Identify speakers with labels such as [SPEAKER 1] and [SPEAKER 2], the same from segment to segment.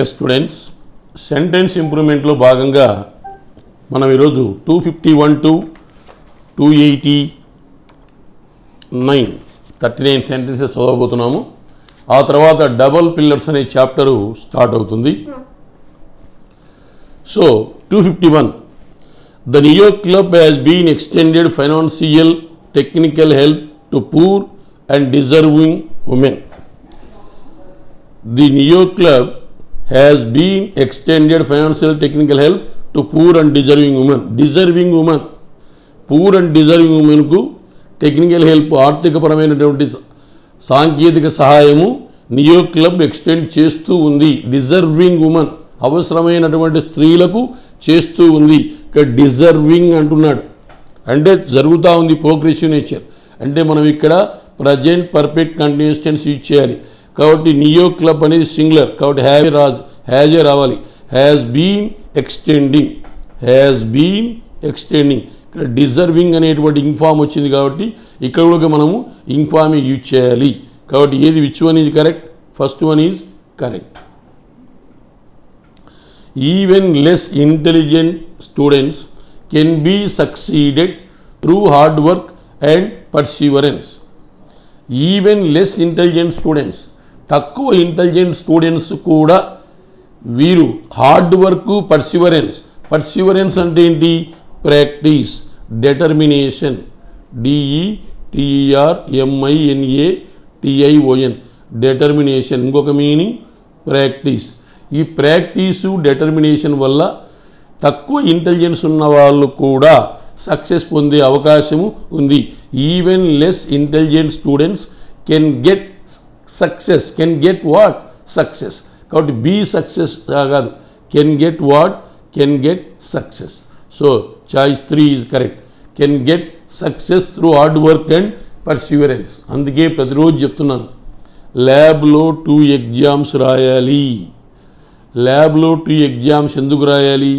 [SPEAKER 1] Yes students, sentence ఇంప్రూవ్మెంట్లో భాగంగా మనం ఈరోజు 251 to 289 సెంటెన్సెస్ చదవబోతున్నాము. ఆ తర్వాత డబల్ పిల్లర్స్ అనే చాప్టరు స్టార్ట్ అవుతుంది. So 251, the neo club has been extended financial technical help to poor and deserving women. The neo club has been extended financial technical help to poor and deserving women. Deserving women, poor and deserving women కు technical help, ఆర్థికపరమైనటువంటి సాంకేతిక సహాయము neo club extend చేస్తూ ఉంది. Deserving women, అవసరమైనటువంటి స్త్రీలకు చేస్తూ ఉంది. ఇక్కడ డిజర్వింగ్ అంటున్నాడు అంటే జరుగుతూ ఉంది, ప్రోగ్రెసివ్ నేచర్. అంటే మనం ఇక్కడ present perfect continuous tense use చేయాలి. కాబట్టి నియో క్లబ్ అనేది సింగులర్, కాబట్టి హ్యాజ్ ఏ రావాలి. హ్యాస్ బీన్ ఎక్స్టెండింగ్ ఇక్కడ డిజర్వింగ్ అనేటువంటి ఇంఫామ్ వచ్చింది కాబట్టి ఇక్కడ కూడా మనము ఇంఫామ్ యూజ్ చేయాలి. కాబట్టి ఏది which one is correct? First one is correct. Even less intelligent students can be succeeded through hard work and perseverance. Even less intelligent students, తక్కువ ఇంటెలిజెంట్ స్టూడెంట్స్ కూడా వీరు హార్డ్ వర్క్, పర్సివరెన్స్ అంటే ఏంటి? Practice, determination, DETERMINATION, determination. ఇంకొక meaning practice. ఈ practice, determination వల్ల తక్కువ intelligence ఉన్న వాళ్ళు కూడా సక్సెస్ పొందే అవకాశము ఉంది. Even less intelligent students can get success. Can get what? Success. కాబట్టి బీ సక్సెస్ కాదు, can get what? Can get success. So choice 3 is correct. Can get success through hard work and Perseverance. అందుకే ప్రతిరోజు చెప్తున్నాను, ల్యాబ్లో 2 exams రాయాలి. ల్యాబ్లో 2 exams ఎందుకు రాయాలి?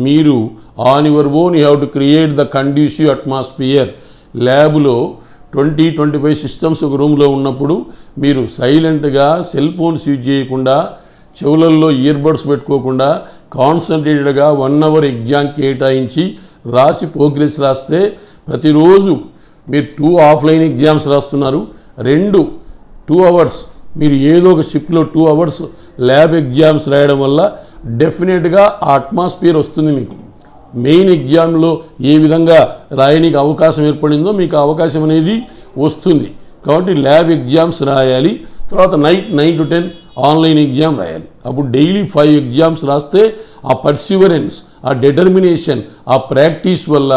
[SPEAKER 1] మీరు on your own you have to create the conducive atmosphere. ల్యాబ్లో 20-25 సిస్టమ్స్ ఒక రూమ్లో ఉన్నప్పుడు మీరు సైలెంట్గా సెల్ ఫోన్స్ యూజ్ చేయకుండా, చెవులల్లో ఇయర్బడ్స్ పెట్టుకోకుండా కాన్సన్ట్రేటెడ్గా 1 అవర్ ఎగ్జామ్ కేటాయించి రాసి ప్రోగ్రెస్ రాస్తే, ప్రతిరోజు మీరు 2 ఆఫ్లైన్ ఎగ్జామ్స్ రాస్తున్నారు, 2 అవర్స్ మీరు ఏదో ఒక షిఫ్ట్లో 2 అవర్స్ ల్యాబ్ ఎగ్జామ్స్ రాయడం వల్ల డెఫినెట్గా ఆ అట్మాస్ఫియర్ వస్తుంది మీకు. మెయిన్ ఎగ్జామ్లో ఏ విధంగా రాయడానికి అవకాశం ఏర్పడిందో మీకు అవకాశం అనేది వస్తుంది. కాబట్టి ల్యాబ్ ఎగ్జామ్స్ రాయాలి. తర్వాత నైట్ 9 to 10 ఆన్లైన్ ఎగ్జామ్ రాయాలి. అప్పుడు డైలీ 5 ఎగ్జామ్స్ రాస్తే ఆ పర్సివరెన్స్, ఆ డెటర్మినేషన్, ఆ ప్రాక్టీస్ వల్ల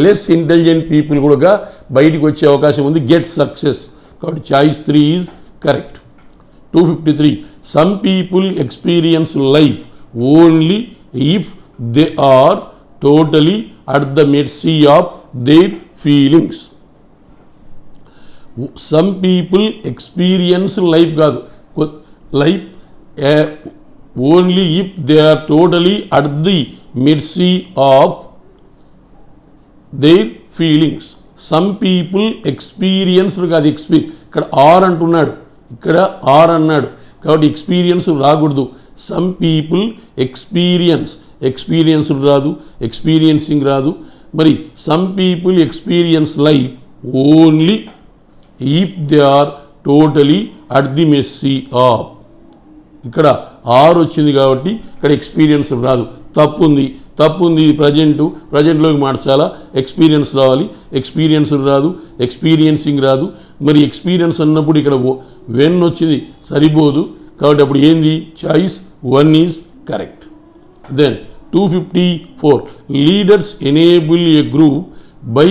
[SPEAKER 1] లెస్ ఇంటెలిజెంట్ పీపుల్ కూడా బయటికి వచ్చే అవకాశం ఉంది. Get success. కాబట్టి choice 3 is correct. 253, some people experience life only if they are totally at the mercy of their feelings. Some people experience life కాదు, life only if they are totally at the mercy of their feelings. Some people experience కాదు, ఇక్కడ are అంటున్నాడు, ఇక్కడ are అన్నాడు కాబట్టి experience రాకూడదు. Some people experience రాదు, experiencing రాదు. మరి some people experience life only if they are totally at the mercy of. ఇక్కడ ఆర్ వచ్చింది కాబట్టి ఇక్కడ ఎక్స్పీరియన్స్ రాదు. తప్పు ఉంది. ఇది ప్రజెంట్లోకి మార్చాలా? ఎక్స్పీరియన్స్ రావాలి. ఎక్స్పీరియన్స్ రాదు, ఎక్స్పీరియన్సింగ్ రాదు. మరి ఎక్స్పీరియన్స్ అన్నప్పుడు ఇక్కడ వెన్ వచ్చింది, సరిపోదు. కాబట్టి అప్పుడు ఏంది? Choice 1 is correct. Then 254, leaders enable a group by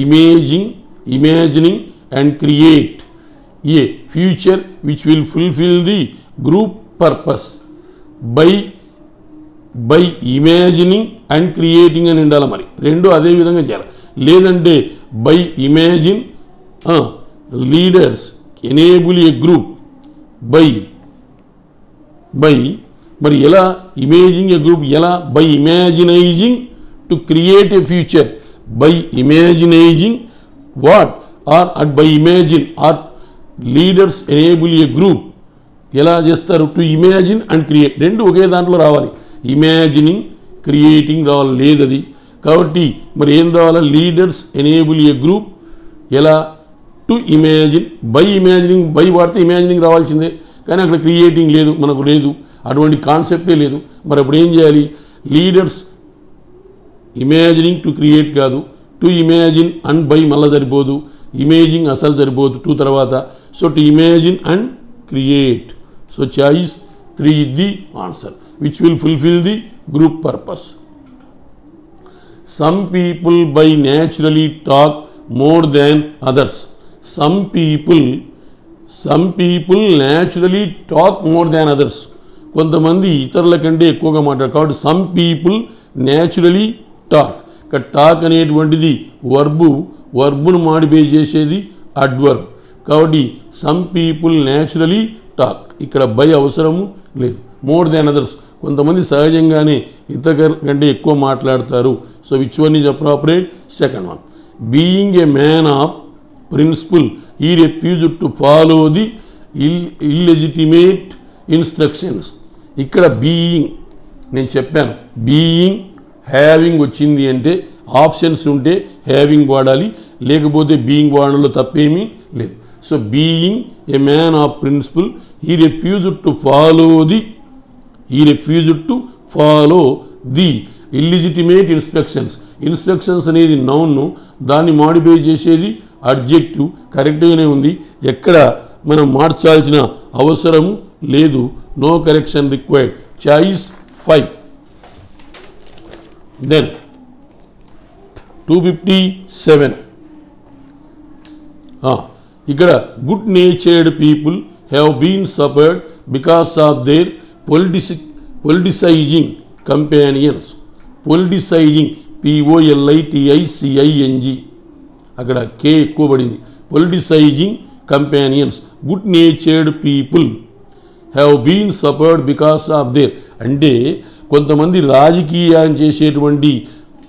[SPEAKER 1] imagining and create a future which will fulfill the group purpose. By imagining and creating అని ఉండాలి. మరి రెండు అదే విధంగా చేయాలి. లేదంటే by imagine, leaders enable a group by మరి ఎలా? ఇమేజింగ్ ఏ గ్రూప్ ఎలా? By imaginizing to create a future. By imaginizing what? Or by imagine or leaders enable a group ఎలా చేస్తారు? టు ఇమాజిన్ అండ్ క్రియేట్, రెండు ఒకే దాంట్లో రావాలి. Imagining, creating రావాలి, లేదు అది. కాబట్టి మరి ఏం రావాలి? లీడర్స్ ఎనేబుల్ ఏ గ్రూప్, ఎలా? To imagine, by imagining, by వాడితే ఇమాజినింగ్ రావాల్సిందే, కానీ అక్కడ క్రియేటింగ్ లేదు, మనకు లేదు, అటువంటి కాన్సెప్టే లేదు. మరి అప్పుడు ఏం చేయాలి? లీడర్స్ ఇమాజినింగ్ టు క్రియేట్ కాదు, టు ఇమాజిన్ అండ్ బై మళ్ళీ సరిపోదు, ఇమేజింగ్ అసలు సరిపోదు టు తర్వాత. So to imagine and create. So choice 3 is the answer, which will fulfill the group purpose. Some people by naturally talk more than others. Some people naturally talk more than others. కొంతమంది ఇతరుల కంటే ఎక్కువగా మాట్లాడారు. కాబట్టి some people naturally talk. ఇక్కడ talk అనేటువంటిది వర్బును modify చేసేది adverb. కాబట్టి సమ్ పీపుల్ న్యాచురలీ టాక్, ఇక్కడ బై అవసరము లేదు. మోర్ దాన్ అదర్స్, కొంతమంది సహజంగానే ఇతరుల కంటే ఎక్కువ మాట్లాడతారు. So which one is appropriate? Second one. Being a man of principle, he refused to follow the illegitimate instructions. ఇక్కడ బీయింగ్ నేను చెప్పాను, బీయింగ్ హ్యావింగ్ వచ్చింది అంటే ఆప్షన్స్ ఉంటే హ్యావింగ్ వాడాలి, లేకపోతే బీయింగ్ వాడడంలో తప్పేమీ లేదు. So being a man of principle, he refused to follow the illegitimate instructions. Instructions అనేది నౌన్ను, దాన్ని మాడిఫై చేసేది అడ్జెక్టివ్. కరెక్ట్గానే ఉంది, ఎక్కడ మనం మార్చాల్సిన అవసరము లేదు. No correction required. Choice 5. Then 257. ఇక్కడ good natured people have been suffered because of their politicizing companions. Politicizing, POLITICING, అక్కడ కే ఎక్కువ పడింది. Politicizing companions. Good natured people have been suffered because of their, అంటే కొంతమంది రాజకీయం చేసేటువంటి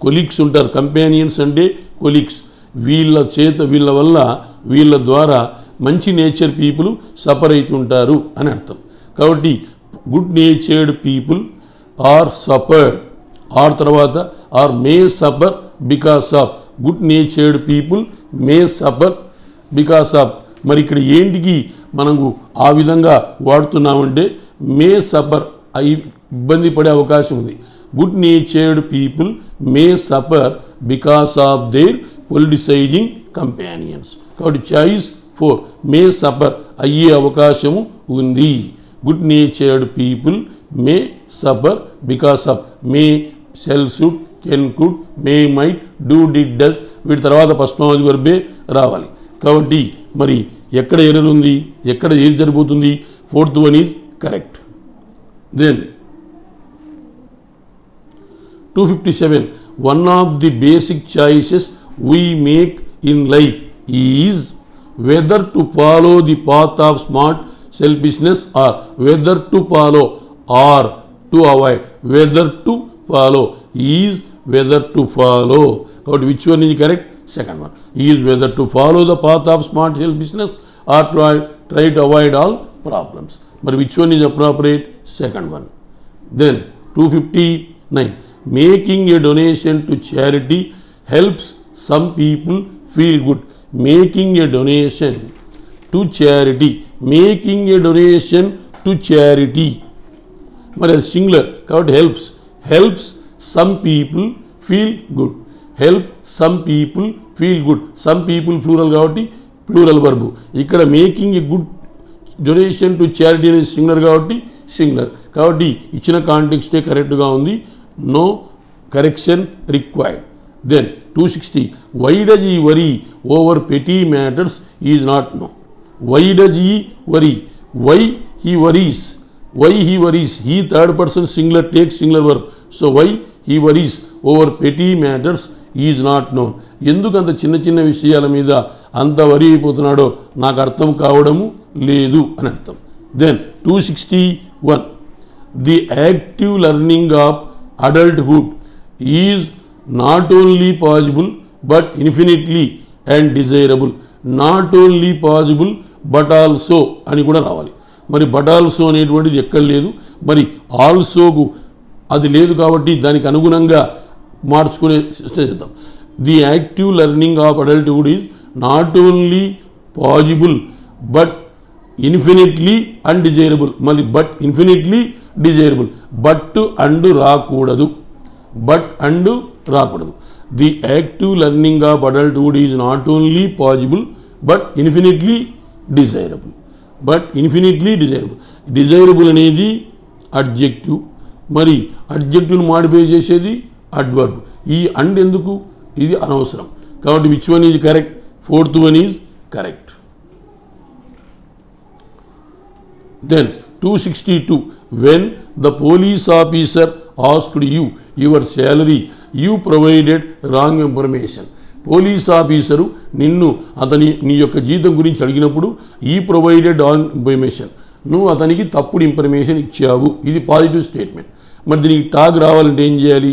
[SPEAKER 1] కొలీగ్స్ ఉంటారు. కంపానియన్స్ అంటే కొలీగ్స్. వీళ్ళ వల్ల, వీళ్ళ ద్వారా మంచి నేచర్ పీపుల్ సఫర్ అవుతుంటారు అని అర్థం. కాబట్టి good natured people are suffered, or తర్వాత or may suffer because of. Good natured people may suffer because of. మరి ఇక్కడ ఏంటికి మనకు ఆ విధంగా వాడుతున్నామంటే మే సఫర్ అయి ఇబ్బంది పడే అవకాశం ఉంది. Good natured people may suffer because of their politicizing companions. కాబట్టి చాయిస్ 4, మే సఫర్ అయ్యే అవకాశము ఉంది. Good natured people may suffer because of. May, shall, should, can, could, may, might, do, did, does, వీటి తర్వాత ఫస్ట్ వర్బే రావాలి. కాబట్టి మరి ఎక్కడ ఎర్రర్ ఉంది, ఎక్కడ ఏది జరిగిపోతుంది? 4th one is correct. Then 257. One of the basic choices we make in life is whether to follow the path of smart selfishness or whether to follow or to avoid. Whether to follow is whether to follow. కాబట్టి which one is correct? Second one is whether to follow the path of smart selfishness or try to avoid all problems. But which one is appropriate? Second one. Then 259. Making a donation to charity helps some people feel good. Making a donation to charity. Making a donation to charity. మరి అది singular కాబట్టి helps some people feel good. Help some people feel good. Some people plural కాబట్టి plural verb. ఇక్కడ making a good donation to charity అనేది singular కాబట్టి singular. కాబట్టి ఇచ్చిన కాంటెక్స్టే కరెక్ట్గా ఉంది. No correction required. Then 260. Why does he worry over petty matters is not know. Why does he worry, why he worries, he third person singular take singular verb. So why he worries over petty matters is not known. ఎందుకు అంత చిన్న చిన్న విషయాల మీద అంత వరి అయిపోతున్నాడో నాకు అర్థం కావడము లేదు అని అర్థం. Then 261. The active learning of adulthood is not only possible but infinitely and desirable. Not only possible but also అని కూడా రావాలి. మరి బట్ ఆల్సో అనేటువంటిది ఎక్కడ లేదు. మరి ఆల్సోకు అది లేదు కాబట్టి దానికి అనుగుణంగా మార్చుకునే సిస్టమ్ చేద్దాం. The active learning of adulthood is not only possible but infinitely undesirable. మళ్ళీ but infinitely desirable. But and రాకూడదు, బట్ అండ్ రాకూడదు. The active learning of adulthood is not only possible but infinitely desirable. But infinitely desirable. Desirable అనేది adjective, మరి అడ్జెక్టివ్ను modify చేసేది adverb. ఈ and ఎందుకు, ఇది అనవసరం. కాబట్టి which one is correct? Fourth one is correct. Then 262, when the police officer asked you your salary, you provided wrong information. Police officer నీ యొక్క జీతం గురించి అడిగినప్పుడు ఈ ప్రొవైడెడ్ రాంగ్ ఇన్ఫర్మేషన్, నువ్వు అతనికి తప్పుడు ఇన్ఫర్మేషన్ ఇచ్చావు. ఇది పాజిటివ్ స్టేట్మెంట్. మరి దీనికి టాగ్ రావాలంటే ఏం చేయాలి?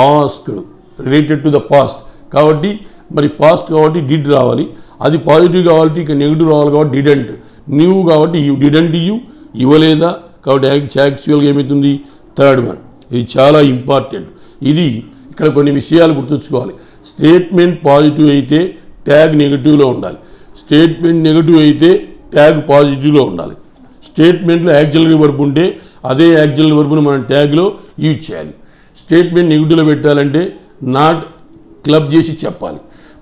[SPEAKER 1] Asked, related to the past కాబట్టి మరి పాస్ట్ కాబట్టి డిడ్ రావాలి. అది పాజిటివ్ కావాలంటే ఇక నెగిటివ్ రావాలి కాబట్టి డిడెంట్. నీవు కాబట్టి యూ డిడెంట్, ఇవ్వలేదా కాబట్టి యాక్చువల్గా ఏమవుతుంది? Third one. ఇది చాలా ఇంపార్టెంట్. ఇది ఇక్కడ కొన్ని విషయాలు గుర్తుంచుకోవాలి. స్టేట్మెంట్ పాజిటివ్ అయితే ట్యాగ్ నెగిటివ్లో ఉండాలి. స్టేట్మెంట్ నెగిటివ్ అయితే ట్యాగ్ పాజిటివ్లో ఉండాలి. స్టేట్మెంట్లో యాక్చువల్ వర్బ్ ఉంటే అదే యాక్చువల్ వర్బ్ను మనం ట్యాగ్లో యూజ్ చేయాలి. స్టేట్మెంట్ నెగిటివ్లో పెట్టాలంటే నాట్ క్లబ్ చేసి చెప్పాలి.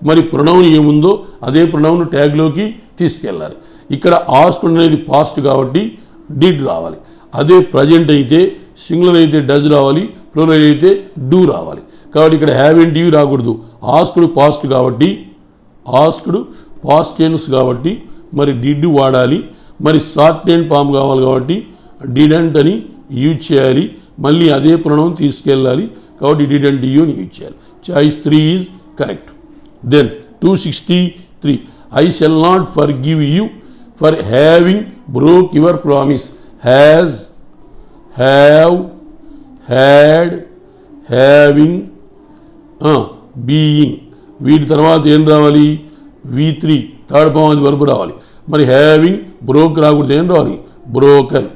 [SPEAKER 1] మరి ప్రొనౌన్ ఏముందో అదే ప్రొనౌన్ ట్యాగ్లోకి తీసుకెళ్ళాలి. ఇక్కడ ఆస్క్ అనేది పాస్ట్ కాబట్టి డిడ్ రావాలి. అదే ప్రజెంట్ అయితే సింగులర్ అయితే డజ్ రావాలి, ప్లూరల్ అయితే డూ రావాలి. కాబట్టి ఇక్కడ హ్యావ్ అండ్ యూ రాకూడదు. ఆస్క్డ్ పాస్ట్ కాబట్టి, ఆస్క్డ్ పాస్ట్ టెన్స్ కాబట్టి మరి డిడ్ వాడాలి. మరి షార్ట్ టెన్ ఫామ్ కావాలి కాబట్టి డిడెంట్ అని యూజ్ చేయాలి. మళ్ళీ అదే ప్రొనౌన్ తీసుకెళ్ళాలి కాబట్టి డిడెంట్ యూ అని యూజ్ చేయాలి. Choice 3 is correct. Then 263, I shall not forgive you for having broke your promise. Has, have, had, having, being. వీటి తర్వాత ఏం రావాలి? V3 థర్డ్ ఫామ్ అది వర్బ్ రావాలి. మరి హ్యావింగ్ బ్రోక్ రాకూడదు, ఏం రావాలి? Broken.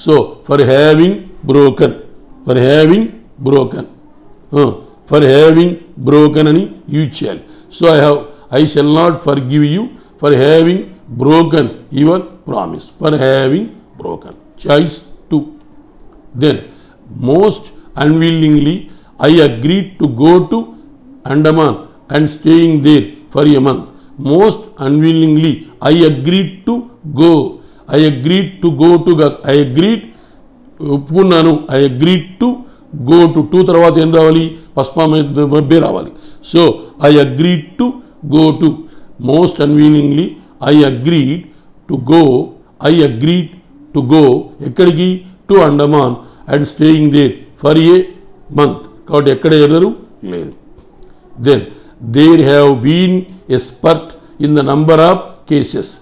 [SPEAKER 1] So for having broken, for having broken, for having broken అని యూజ్ చేయాలి. So I shall not forgive you for having broken your promise, for having broken. Choice 2. Then most unwillingly I agreed to go to Andaman and staying there for a month. Most unwillingly I agreed to go. I agreed to go to, I agreed ఒప్పుకున్నాను. I agreed to go to, two తర్వాత ఏం రావాలి? పస్పామే రావాలి. So I agreed to go to. Most unwillingly I agreed to go, I agreed to go ఎక్కడికి? To Andaman and staying there for a month. కాబట్టి ఎక్కడ error లేదు. Then there have been a spurt in the number of cases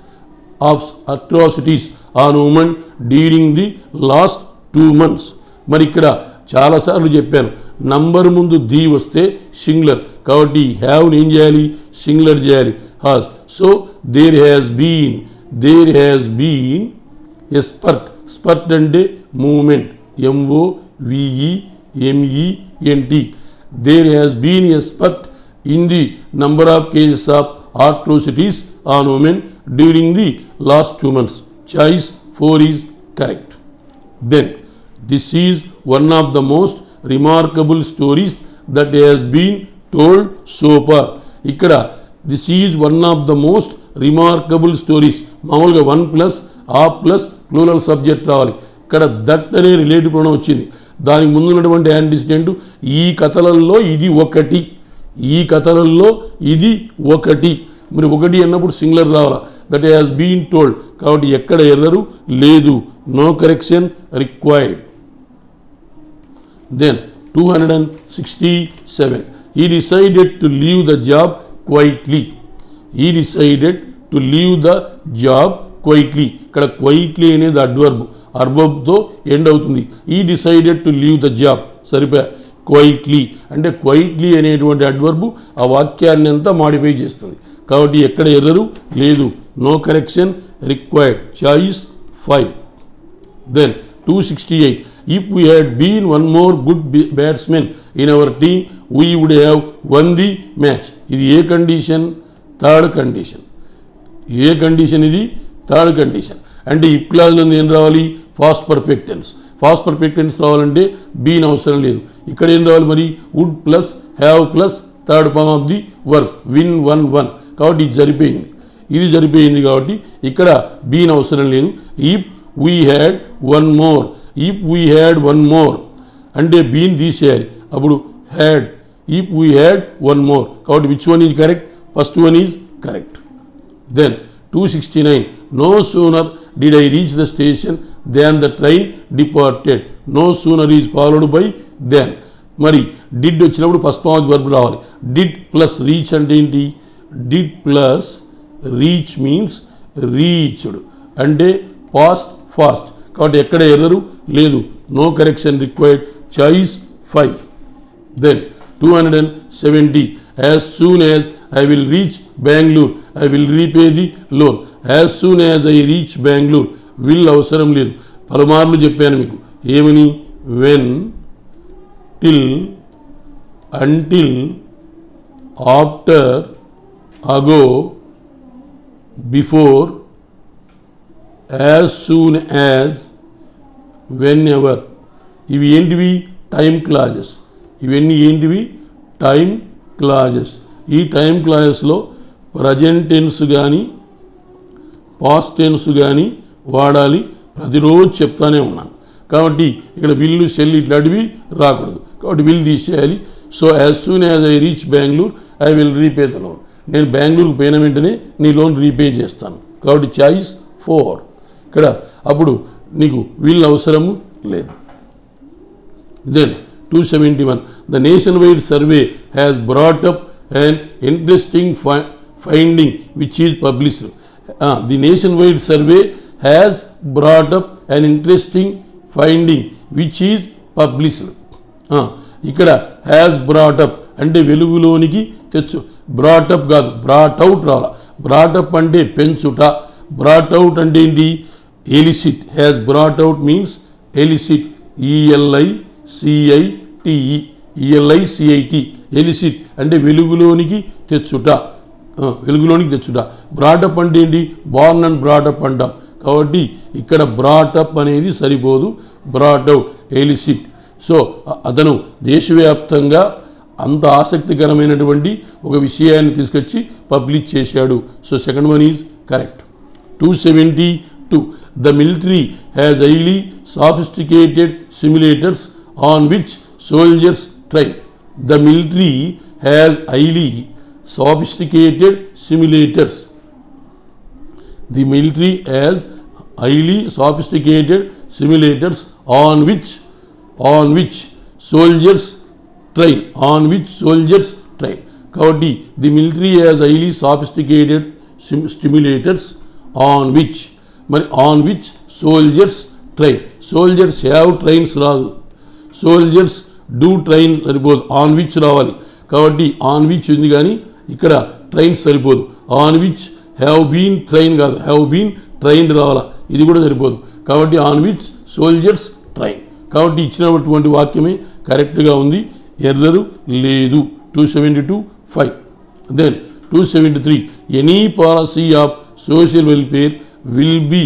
[SPEAKER 1] of atrocities on women during the last 2 months. మరి ఇక్కడ చాలాసార్లు చెప్పాను, number ముందు the వస్తే సింగులర్ కాబట్టి హ్యావ్ని ఏం చేయాలి? సింగులర్ చేయాలి. has. So there has been a spurt. Spurt అంటే movement, movement. There has been a spurt in the number of cases of atrocities on women during the last 2 months. Choice 4 is correct. Then this is one of the most remarkable stories that has been told so far. ఇక్కడ this is one of the most remarkable stories. మామూలుగా 1 plus ఆ plus plural subject రావాలి. ఇక్కడ that అనే relative pronoun వచ్చింది. దానికి ముందున్నటువంటి antecedent ఈ కథలలో ఇది ఒకటి, ఈ కథలలో ఇది ఒకటి. మరి ఒకటి అన్నప్పుడు సింగులర్ రావాలా? దట్ హ్యాస్ బీన్ టోల్డ్ కాబట్టి ఎక్కడ ఎర్రరు లేదు. No correction required. Then 267, he decided to leave the job quietly. He decided to leave the job quietly. ఇక్కడ క్వైట్లీ అనేది అడ్వర్బ్తో ఎండ్ అవుతుంది. he decided to leave the job సరిపోయా. Quietly అంటే quietly అనేటువంటి అడ్వర్బ్ ఆ వాక్యాన్ని అంతా మాడిఫై చేస్తుంది కాబట్టి ఎక్కడ ఎర్రరు లేదు. No correction required. Choice 5. Then 268. If we had been one more good batsman in our team, we would have won the match. ఇది ఏ కండిషన్? Third condition. ఏ కండిషన్ ఇది? Third condition. అంటే ఈ క్లాజ్లో ఏం రావాలి? Past perfect tense. Past perfect tense రావాలంటే బీన్ అవసరం లేదు. ఇక్కడ ఏం రావాలి మరి? Would plus have plus third form of the verb win won won. కాబట్టి ఇది జరిపోయింది. ఇది జరిపోయింది కాబట్టి ఇక్కడ బీన్ అవసరం లేదు. If we had won more. If we had won more అంటే బీన్ తీసేయాలి. అప్పుడు had. If we had won more కాబట్టి which one is correct? First one is correct. Then 269. No sooner did I reach the station than the train departed. No sooner is followed by than. మరి did వచ్చినప్పుడు first form of verb రావాలి. Did plus reach అంటే ఏంటి? Did plus reach means reached అంటే past fast. కాబట్టి ఎక్కడ error లేదు. No correction required. Choice 5. Then 270. As soon as I will reach Bangalore, I will repay the loan. As soon as I reach Bangalore. will అవసరం లేదు. పలుమార్లు చెప్పాను మీకు. ఏమని? when, till, until, after, ago, before, as soon as, whenever. ఇవి ఏంటివి? Time clauses. ఇవన్నీ ఏంటివి? Time clauses. ఈ టైం క్లాజెస్లో ప్రజెంట్ టెన్స్ కానీ పాస్ట్ టెన్స్ కానీ వాడాలి. ప్రతిరోజు చెప్తానే ఉన్నాను. కాబట్టి ఇక్కడ విల్లు షెల్ ఇట్లాంటివి రాకూడదు. కాబట్టి విల్ తీసేయాలి. So as soon as I reach Bengaluru I will repay the loan. నేను బెంగళూరుకు పోయిన వెంటనే నీ లోన్ రీపే చేస్తాను. కాబట్టి చాయిస్ 4 ఇక్కడ. అప్పుడు నీకు విల్ అవసరము లేదు. Then 271. The nationwide survey has brought up an interesting finding which is published. The nationwide survey has brought up an interesting finding which is published. ఇక్కడ హ్యాస్ బ్రాట్ అప్ అంటే వెలుగులోనికి తెచ్చు. బ్రాట్ అప్ కాదు, brought out రావాల. Brought up అంటే పెంచుట. Brought out అంటే ఏంటి? Illicit. Has brought out means illicit. ELICITE. ELICIT illicit అంటే వెలుగులోనికి తెచ్చుట. వెలుగులోనికి తెచ్చుట. బ్రాటప్ అంటే ఏంటి? బార్న్ అండ్ బ్రాటప్ అంటాం. కాబట్టి ఇక్కడ బ్రాటప్ అనేది సరిపోదు. బ్రాట్అవుట్ ఎలిసిట్. సో అతను దేశవ్యాప్తంగా అంత ఆసక్తికరమైనటువంటి ఒక విషయాన్ని తీసుకొచ్చి పబ్లిష్ చేశాడు. So second one is correct. 272. The military has highly sophisticated simulators on which soldiers train. The military has highly sophisticated simulators. The military has highly sophisticated simulators on which soldiers train. On which soldiers train. కాబట్టి the military has highly sophisticated simulators on which. మరి on which soldiers train. Soldiers have trains రాదు. Soldiers do train సరిపోదు. On which రావాలి. కాబట్టి on which ఉంది కానీ ఇక్కడ trains సరిపోదు. On which have been train కాదు, హ్యావ్ బీన్ ట్రైన్డ్ రావాలా. ఇది కూడా సరిపోదు. కాబట్టి ఆన్ విచ్ సోల్జర్స్ ట్రైన్. కాబట్టి ఇచ్చినటువంటి వాక్యమే కరెక్ట్గా ఉంది. ఎర్రరు లేదు. 272 5. Then 273. Any policy of social welfare will be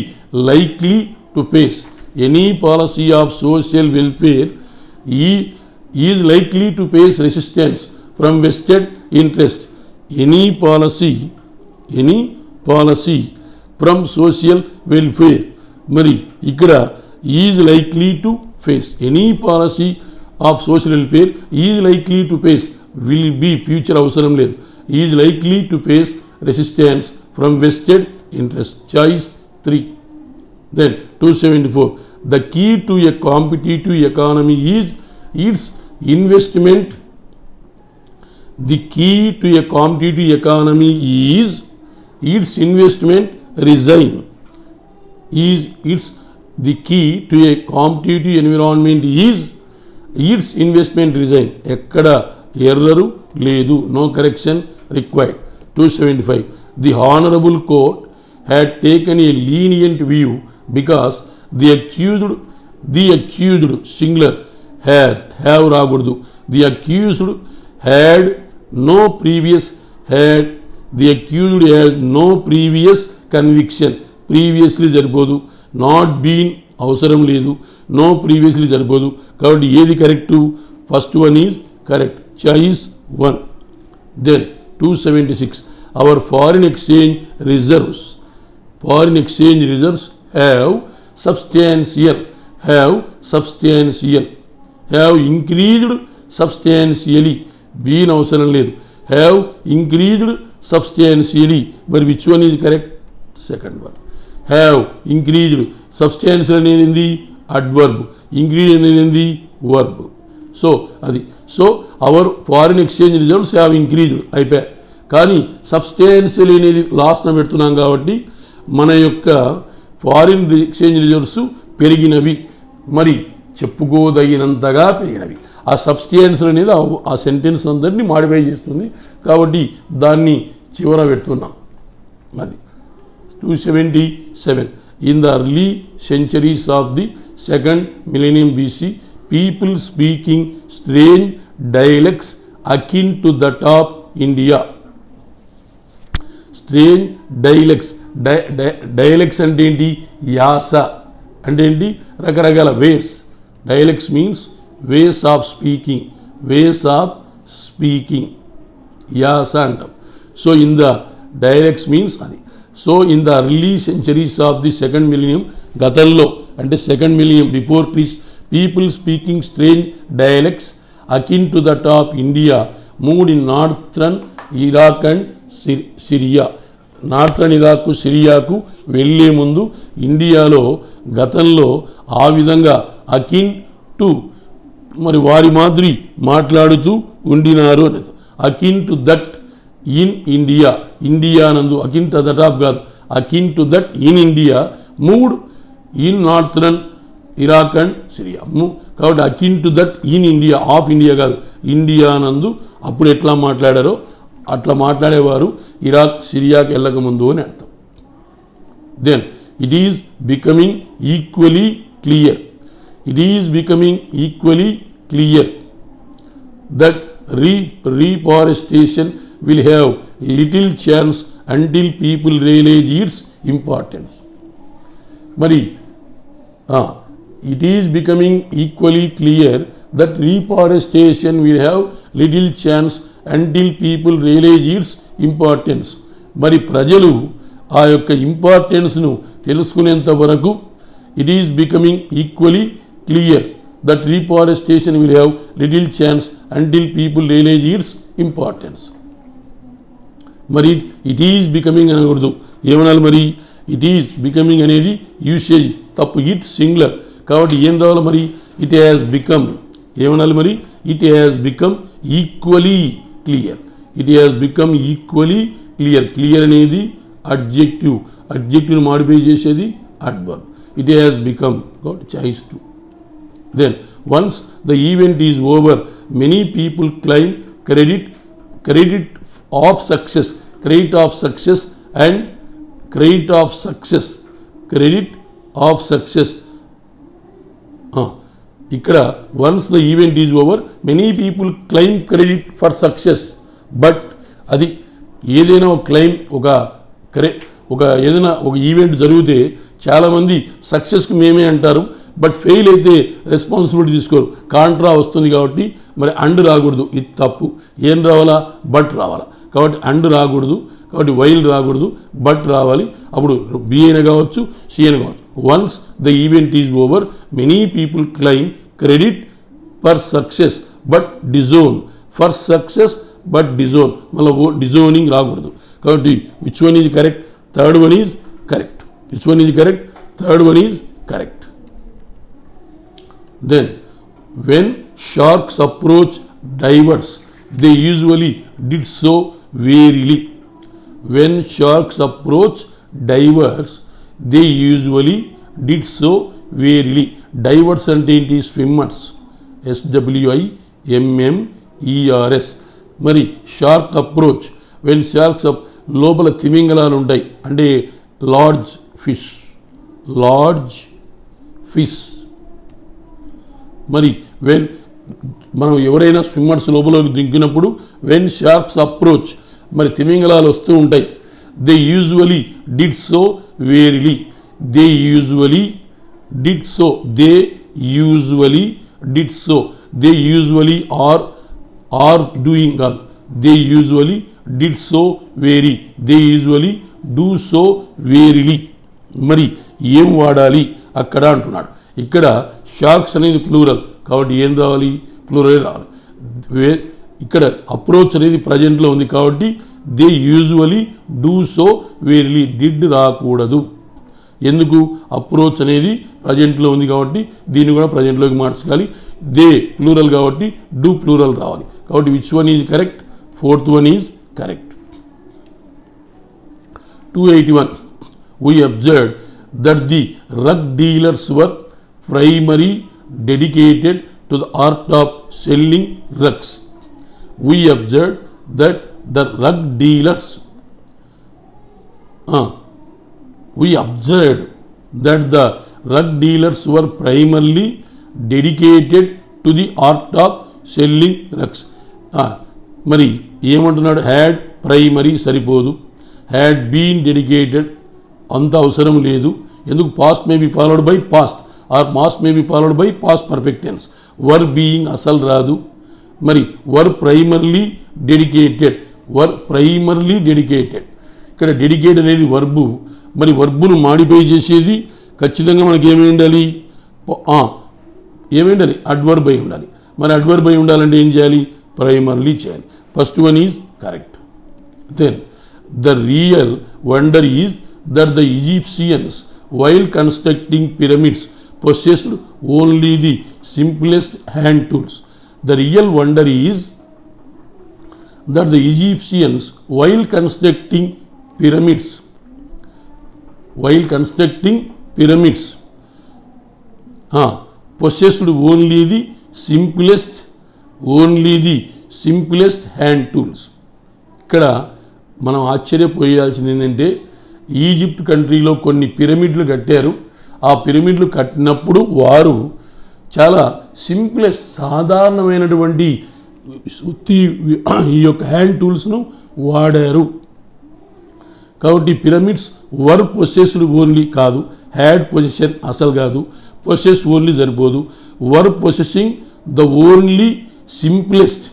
[SPEAKER 1] likely to face. Any policy of social welfare is likely to face resistance from vested interest. Any policy from social welfare. మరి ఇక్కడ is likely to face. Any policy of social welfare is likely to face. will be future అవసరం లేదు. is likely to face resistance from vested interest. Choice 3. Then 274. The key to a competitive economy is its investment. The key to a competitive economy is its investment resign. The key to a competitive environment is its investment resign. ఎక్కడ error లేదు. No correction required. 275. The Honorable Court had taken a lenient view because the accused singular have రాకూడదు. The accused had no previous conviction. Previously సరిపోదు. Not been అవసరం లేదు. No previously సరిపోదు. కాబట్టి ఏది correct? First one is correct. Choice 1. Then 276 our foreign exchange reserves have increased substantially. Been అవసరం లేదు. Have increased substantially. మరి which one is correct? Second one. Have increased. Substantial అనేది ఏంది? అడ్వర్బ్. ఇంక్రీజ్ అనేది ఏంది? వర్బ్. సో అది. So our foreign exchange reserves have increased అయిపోయా. కానీ సబ్స్టాన్షియల్ అనేది లాస్ట్న పెడుతున్నాం కాబట్టి మన యొక్క ఫారిన్ ఎక్స్చేంజ్ రిజర్వ్స్ పెరిగినవి, మరి చెప్పుకోదగినంతగా పెరిగినవి. ఆ సబ్స్టాన్షియల్ అనేది ఆ సెంటెన్స్ అందరినీ మాడిఫై చేస్తుంది కాబట్టి దాన్ని చివర పెడుతున్నాం. అది 277 in the early centuries of the second millennium BC people speaking strange dialects akin to that of India. Strange dialects. Dialects అంటే ఏంటి? యాస అంటే ఏంటి? రకరకాల వేస్. Dialects means ways of speaking. యాస అంటాం. So in the dialects means అది. So in the early centuries of the second millennium, గతంలో అంటే second millennium before Christ, people speaking strange dialects akin to that of India moved in northern Iraq and Syria. Northern Iraq, సిరియాకు వెళ్ళే ముందు ఇండియాలో గతంలో ఆ విధంగా అకిన్ టు, మరి వారి మాదిరి మాట్లాడుతూ ఉండినారు అనేది. Akin to that in India, India నందు. అకిన్ టు దట్ ఆఫ్ కాదు, akin to that in India mood in northern Iraq and Syria. కాబట్టి akin to that in India, of India కాదు, ఇండియా నందు అప్పుడు ఎట్లా మాట్లాడారో అట్లా మాట్లాడేవారు ఇరాక్ సిరియాకి వెళ్ళకముందు అని అర్థం. Then it is becoming equally clear that reforestation will have little chance until people realize its importance. Mari it is becoming equally clear that reforestation will have little chance until people realize its importance. మరి ప్రజలు ఆ యొక్క ఇంపార్టెన్స్ను తెలుసుకునేంత వరకు it is becoming equally clear that reforestation will have little chance until people realize its importance. మరి it is becoming అనకూడదు, ఏమనాలి? మరి it is becoming అనేది యూసేజ్ తప్పు. ఇట్ సింగులర్ కాబట్టి ఏం రావాలి? మరి ఇట్ హ్యాస్ బికమ్. ఏమనాలి? మరి it has become equally clear. Clear అనేది అడ్జెక్టివ్, అడ్జెక్టివ్ని మాడిఫై చేసేది అడ్వర్బ్. ఇట్ హ్యాస్ బికమ్ కాబట్టి choice 2. Then once the event is over, many people claim credit of success and credit of success. ఇక్కడ once the event is over, many people claim credit for success. But అది ఏదైనా ఒక claim, ఒక ఏదైనా ఒక event జరిగితే చాలామంది సక్సెస్కి మేమే అంటారు, బట్ ఫెయిల్ అయితే రెస్పాన్సిబిలిటీ తీసుకోరు. కాంట్రా వస్తుంది కాబట్టి మరి అండ్ రాకూడదు, ఇది తప్పు. ఏం రావాలా? బట్ రావాలా. కాబట్టి అండ్ రాకూడదు, కాబట్టి వైల్ రాకూడదు, బట్ రావాలి. అప్పుడు బి అయినా కావచ్చు, సి అయినా కావచ్చు. Once the event is over, many people claim credit for success but disown. For success but disown, మళ్ళీ డిజోనింగ్ రాకూడదు. కాబట్టి which one is correct? Third one is correct. Which one is correct? Third one is correct. Then when sharks approach divers, they usually did so warily. When sharks approach divers, they usually did so warily. Divers అంటే ఏంటి? Swimmers, SWIMMERS. మరి shark approach, when sharks లోపల తిమింగలాలు ఉంటాయి అంటే large fish. మరి when మనం ఎవరైనా స్విమ్మర్స్ లోపలికి దింకినప్పుడు వెన్ షార్క్స్ అప్రోచ్, మరి తిమింగలాలు వస్తూ ఉంటాయి. They usually did so verily, they usually did so, they usually did so, they usually are doing కాదు, they usually did so very, they usually do so verily. మరి ఏం వాడాలి అక్కడ అంటున్నాడు. ఇక్కడ షార్క్స్ అనేది ప్లూరల్ కాబట్టి ఏం రావాలి, ప్లూరల్ రావాలి. ఇక్కడ అప్రోచ్ అనేది ప్రజెంట్లో ఉంది కాబట్టి they usually do so verily, did రాకూడదు. ఎందుకు, అప్రోచ్ అనేది ప్రజెంట్లో ఉంది కాబట్టి దీన్ని కూడా ప్రజెంట్లోకి మార్చాలి. దే ప్లూరల్ కాబట్టి డూ ప్లూరల్ రావాలి. కాబట్టి which one is correct, fourth one is correct. 281. We observed that the rug dealers were primarily dedicated to the art of selling rugs. We observed that the rug dealers we observed that the rug dealers were primarily dedicated to the art of selling rugs. మరి ఏమంటున్నాడు, had primary సరిపోదు, had been dedicated అంత అవసరం లేదు. ఎందుకు, past may be followed by past or must may be followed by past perfect tense. Were being అసలు రాదు. మరి were primarily dedicated, were primarily dedicated. ఇక్కడ డెడికేట్ అనేది వర్బు, మరి వర్బును మాడిఫై చేసేది ఖచ్చితంగా మనకి ఏమి ఉండాలి, అడ్వర్బ్ అయి ఉండాలి. మరి అడ్వర్బ్ అయి ఉండాలంటే ఏం చేయాలి, ప్రైమర్లీ చేయాలి. First one is correct. Then the real wonder is that the Egyptians, while constructing pyramids, possessed only the simplest hand tools. The real wonder is that the Egyptians, while constructing pyramids, possessed only the simplest hand tools. ఇక్కడ మనం ఆశ్చర్యపోయాల్సింది ఏంటంటే, Egypt కంట్రీలో కొన్ని పిరమిడ్లు కట్టారు. ఆ పిరమిడ్లు కట్టినప్పుడు వారు చాలా సింప్లెస్ట్, సాధారణమైనటువంటి ఈ యొక్క హ్యాండ్ టూల్స్ను వాడారు. కాబట్టి పిరమిడ్స్ వర్ పొసెస్డ్ ఓన్లీ కాదు, హ్యాడ్ పొజిషన్ అసలు కాదు, పొసెస్ ఓన్లీ సరిపోదు, వర్ పొసెసింగ్ ద ఓన్లీ సింప్లెస్ట్.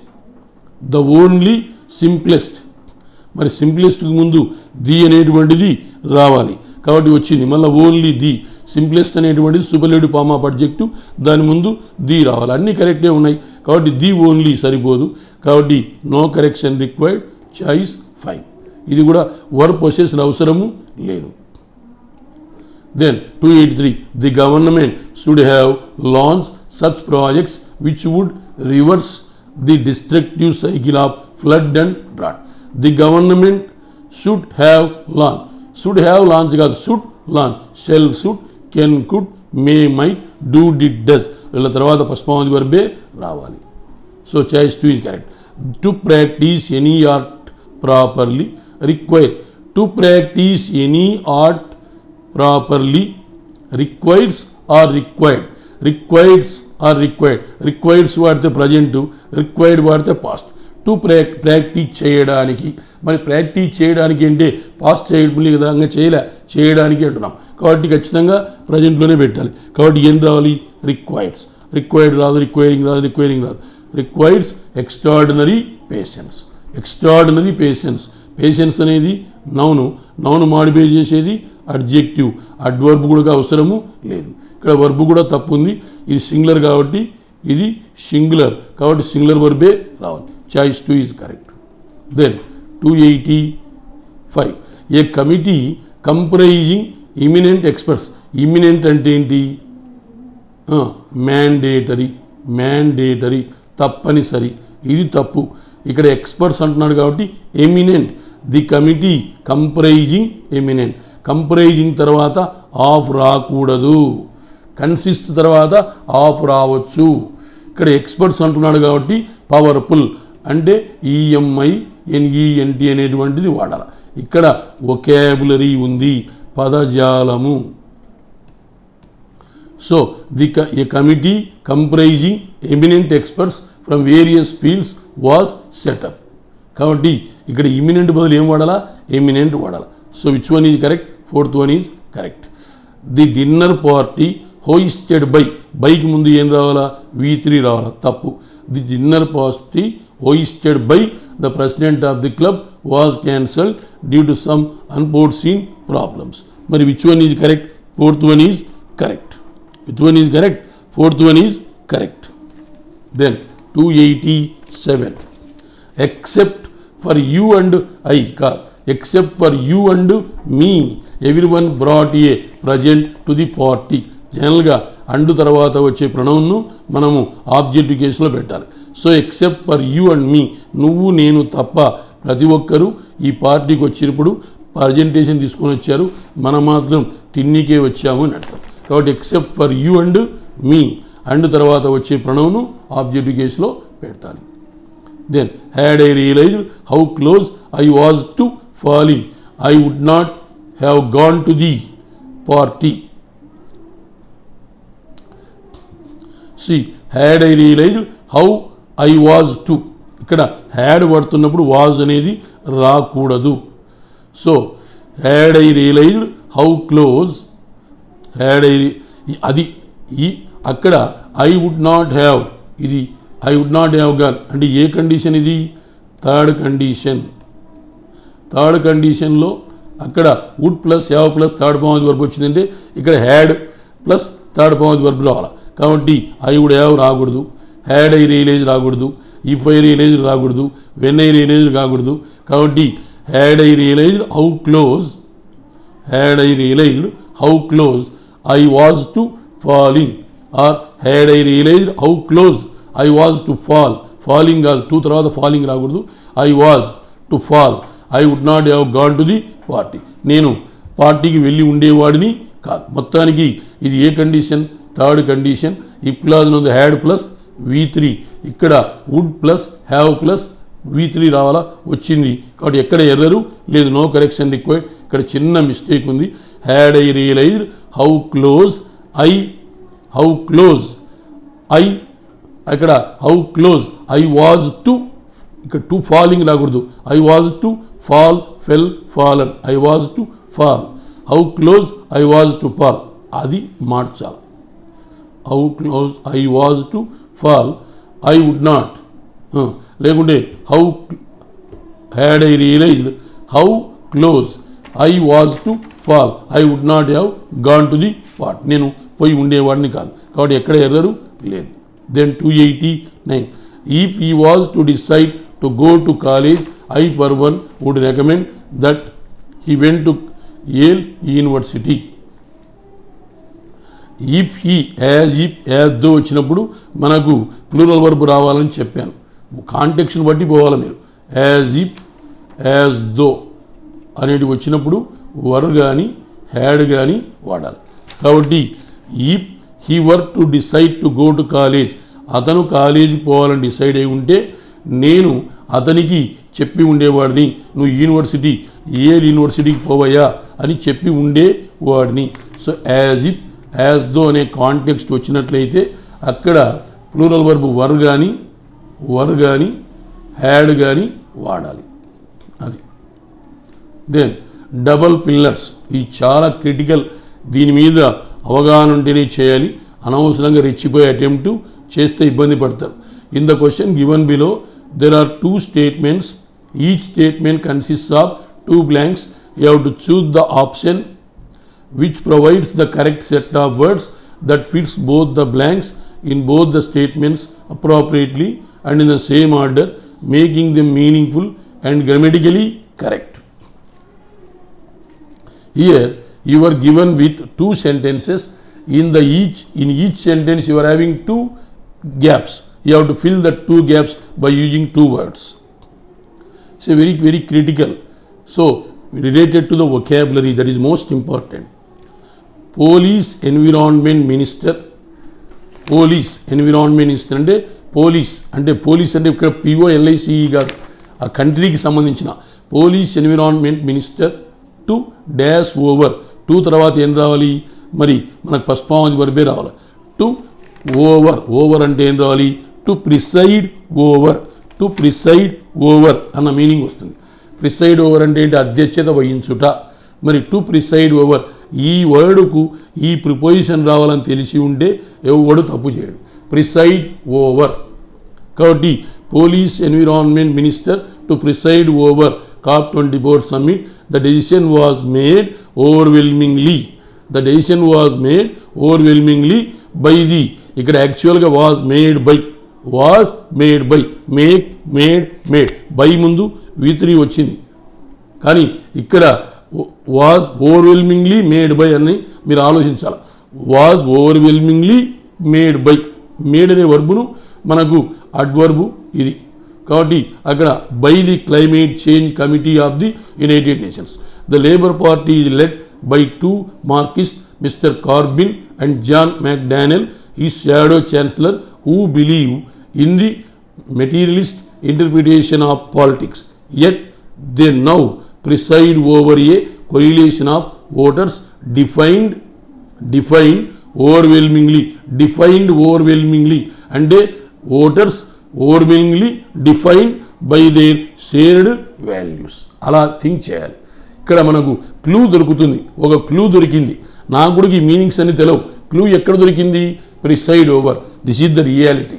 [SPEAKER 1] మరి సింప్లెస్ట్కి ముందు ది అనేటువంటిది రావాలి కాబట్టి వచ్చింది. మళ్ళీ ఓన్లీ ది, సింప్లెస్ట్ అనేటువంటిది సూపర్లేటివ్ ఫార్మ్ ఆఫ్ అడ్జెక్టివ్, దాని ముందు ది రావాలి. అన్నీ కరెక్టే ఉన్నాయి కాబట్టి ది ఓన్లీ సరిపోదు. కాబట్టి నో కరెక్షన్ రిక్వైర్డ్, చాయిస్ 5. ఇది కూడా వర్ పొసెస్డ్ అవసరము లేదు. Then 283, the government should have launched such projects which would reverse the destructive cycle of flood and drought. The government should have launched కాదు, should launch, shall, should, can, could, may, might, do, did, does. వీళ్ళ తర్వాత పశ్చిమావధి వర్బే రావాలి. So choice 2 is correct. To practice any art properly require, to practice any art properly requires or required, requires వాడితే present, required వాడితే past. To practice చేయడానికి, మరి practice చేయడానికి అంటే past చేయడం కదా, ఇంకా చేయడానికి అంటున్నాం కాబట్టి ఖచ్చితంగా ప్రజెంట్లోనే పెట్టాలి. కాబట్టి ఏం రావాలి, రిక్వైర్డ్ రాదు, రిక్వైరింగ్ రాదు, రిక్వైర్స్ ఎక్స్ట్రాడినరీ పేషెన్స్. పేషెన్స్ అనేది నౌను మాడిఫై చేసేది అడ్జెక్టివ్, అడ్వర్బ్ కూడా అవసరము లేదు. ఇక్కడ వర్బ్ కూడా తప్పు ఉంది, ఇది సింగులర్ కాబట్టి ఇది సింగులర్ కాబట్టి సింగులర్ వర్బే రావాలి. Choice 2 is correct. Then 285, a committee comprising eminent experts. Eminent అంటే ఏంటి, మ్యాండేటరీ తప్పనిసరి, ఇది తప్పు. ఇక్కడ ఎక్స్పర్ట్స్ అంటున్నాడు కాబట్టి eminent. The committee comprising eminent. Comprising తర్వాత ఆఫ్ రాకూడదు, కన్సిస్ట్ తర్వాత ఆఫ్ రావచ్చు. ఇక్కడ ఎక్స్పర్ట్స్ అంటున్నాడు కాబట్టి పవర్ఫుల్ అంటే EMINENT అనేటువంటిది వాడాలి. ఇక్కడ వొకాబులరీ ఉంది, పదజాలము. So a committee comprising eminent experts from various fields was set up. కాబట్టి ఇక్కడ ఇమినెంట్ బదులు ఏం వాడాలా, ఎమినెంట్ వాడాలా. So which one is correct, fourth one is correct. The dinner party hoisted బైకి ముందు ఏం రావాలా, V3 రావాలా, తప్పు. The dinner party hoisted by the president of the club was cancelled due to some unforeseen problems. మరి which one is correct, fourth one is correct. Which one is correct, fourth one is correct. Then 287 except for you and I కాదు, except for you and me everyone brought a present to the party. జనరల్గా and తర్వాత వచ్చే ప్రణౌన్ను మనము objective కేసులో పెట్టాలి. So except for you and me, నువ్వు నేను తప్ప ప్రతి ఒక్కరూ ఈ పార్టీకి వచ్చినప్పుడు ప్రజెంటేషన్ తీసుకొని వచ్చారు, మనం మాత్రం తిన్నికే వచ్చాము అని అర్థం. కాబట్టి except for you and me, and తర్వాత వచ్చే ప్రణౌను ఆబ్జెక్టివ్ కేసులో పెట్టాలి. Then had I realised how close I was to falling I would not have gone to the party. సి had I realised how I was to, ఇక్కడ had పడుతున్నప్పుడు was అనేది రాకూడదు. So had I realised how close, had I అది ఈ అక్కడ I would not have, ఇది I would not have gone అంటే ఏ కండిషన్, ఇది థర్డ్ కండిషన్. థర్డ్ కండిషన్లో అక్కడ would plus have plus third form verb వచ్చిందంటే ఇక్కడ had plus third form verb రావాలి. కాబట్టి ఐ వుడ్ హ్యావ్ రాకూడదు, హ్యాడ్ ఐ రియలైజ్ రాకూడదు, ఇఫ్ ఐ రియలైజ్ రాకూడదు, వెన్ ఐ రియలైజ్ రాకూడదు. కాబట్టి had I realised how close, had I realised how close I was to falling, or had I realised how close I was to fall. Falling కాదు, to తర్వాత falling రాకూడదు. I was to fall I would not have gone to the party, నేను పార్టీకి వెళ్ళి ఉండేవాడిని కాదు. మొత్తానికి ఇది ఏ కండిషన్, థర్డ్ కండిషన్. ఈ క్లాజ్ ఉంది హ్యాడ్ ప్లస్ V3, ఇక్కడ would plus have plus V3 రావాలా, వచ్చింది. కాబట్టి ఎక్కడ ఎర్రరు లేదు, నో కరెక్షన్ రిక్వైర్డ్. ఇక్కడ చిన్న మిస్టేక్ ఉంది. Had I realised how close I అక్కడ how close I was to, ఇక్కడ టు ఫాలింగ్ రాకూడదు, I was to fall fell fallen, I was to fall. How close I was to fall అది మార్చాలి. How close I was to fall I would not, లేకుంటే how had I realised how close I was to fall I would not have gone to the part, నేను పోయి ఉండేవాడిని కాదు. కాబట్టి ఎక్కడ error లేదు. Then 289 if he was to decide to go to college I for one would recommend that he went to Yale university. If he, as though వచ్చినప్పుడు మనకు plural verb రావాలని చెప్పాను. కాంటెక్స్ట్ని బట్టి పోవాలి మీరు. యాజ్ ఇఫ్, యాజ్ దో అనేటి వచ్చినప్పుడు వర్ కానీ హ్యాడ్ కానీ వాడాలి. కాబట్టి if he were to decide to go to college, అతను కాలేజీకి పోవాలని డిసైడ్ అయి ఉంటే నేను అతనికి చెప్పి ఉండేవాడిని, నువ్వు యూనివర్సిటీ Yale యూనివర్సిటీకి పోవయ్యా అని చెప్పి ఉండేవాడిని. So as if, as though అనే కాంటెక్స్ట్ వచ్చినట్లయితే అక్కడ ప్లూరల్ వర్బ్ వర్ కానీ హ్యాడ్ కానీ వాడాలి. అది. దెన్ డబల్ పిల్లర్స్, ఇది చాలా క్రిటికల్, దీని మీద అవగాహన ఉంటేనే చేయాలి. అనవసరంగా రెచ్చిపోయి అటెంప్ట్ చేస్తే ఇబ్బంది పడతారు. In the question given below there are two statements, each statement consists of two blanks. You have to choose the option which provides the correct set of words that fits both the blanks in both the statements appropriately and in the same order, making them meaningful and grammatically correct. Here you are given with two sentences. In each sentence you are having two gaps. You have to fill the two gaps by using two words. It's a very, very critical. So related to the vocabulary, that is most important. Police environment minister అంటే police అంటే ఇక్కడ POLICE కాదు, ఆ కంట్రీకి సంబంధించిన police environment minister to dash over, two తర్వాత ఏం రావాలి, మరి మనకు పస్పావధి వర్బే రావాలి. టు ఓవర్ అంటే ఏం రావాలి? టు ప్రిసైడ్ ఓవర్ అన్న మీనింగ్ వస్తుంది. ప్రిసైడ్ ఓవర్ అంటే ఏంటి? అధ్యక్షత వహించుట. మరి టు ప్రిసైడ్ ఓవర్ ఈ వర్డ్కు ఈ ప్రిపోజిషన్ రావాలని తెలిసి ఉంటే ఎవడు తప్పు చేయడు. Preside over. కాబట్టి police environment minister to preside over COP24 summit. The decision was made overwhelmingly by the ఇక్కడ యాక్చువల్గా was made by made by ముందు V3 వచ్చింది, కానీ ఇక్కడ వాజ్ ఓవర్వెల్మింగ్లీ మేడ్ బై అని మీరు ఆలోచించాలి. Was overwhelmingly made by, made అనే వర్బును మనకు అడ్వర్బు ఇది. కాబట్టి అక్కడ by the climate change committee of the United Nations. The Labour Party is led by 2 Marxist Mr Corbyn and John McDonnell, ఈ shadow chancellor, who believe in the materialist interpretation of politics, yet they now preside over a coalition of voters defined overwhelmingly అంటే voters overwhelmingly defined by their shared values. అలా think చేయాలి. ఇక్కడ మనకు clue దొరుకుతుంది, ఒక clue దొరికింది. నాకు కూడా ఈ మీనింగ్స్ అన్ని తెలియవు. క్లూ ఎక్కడ దొరికింది? Preside over. This is the reality.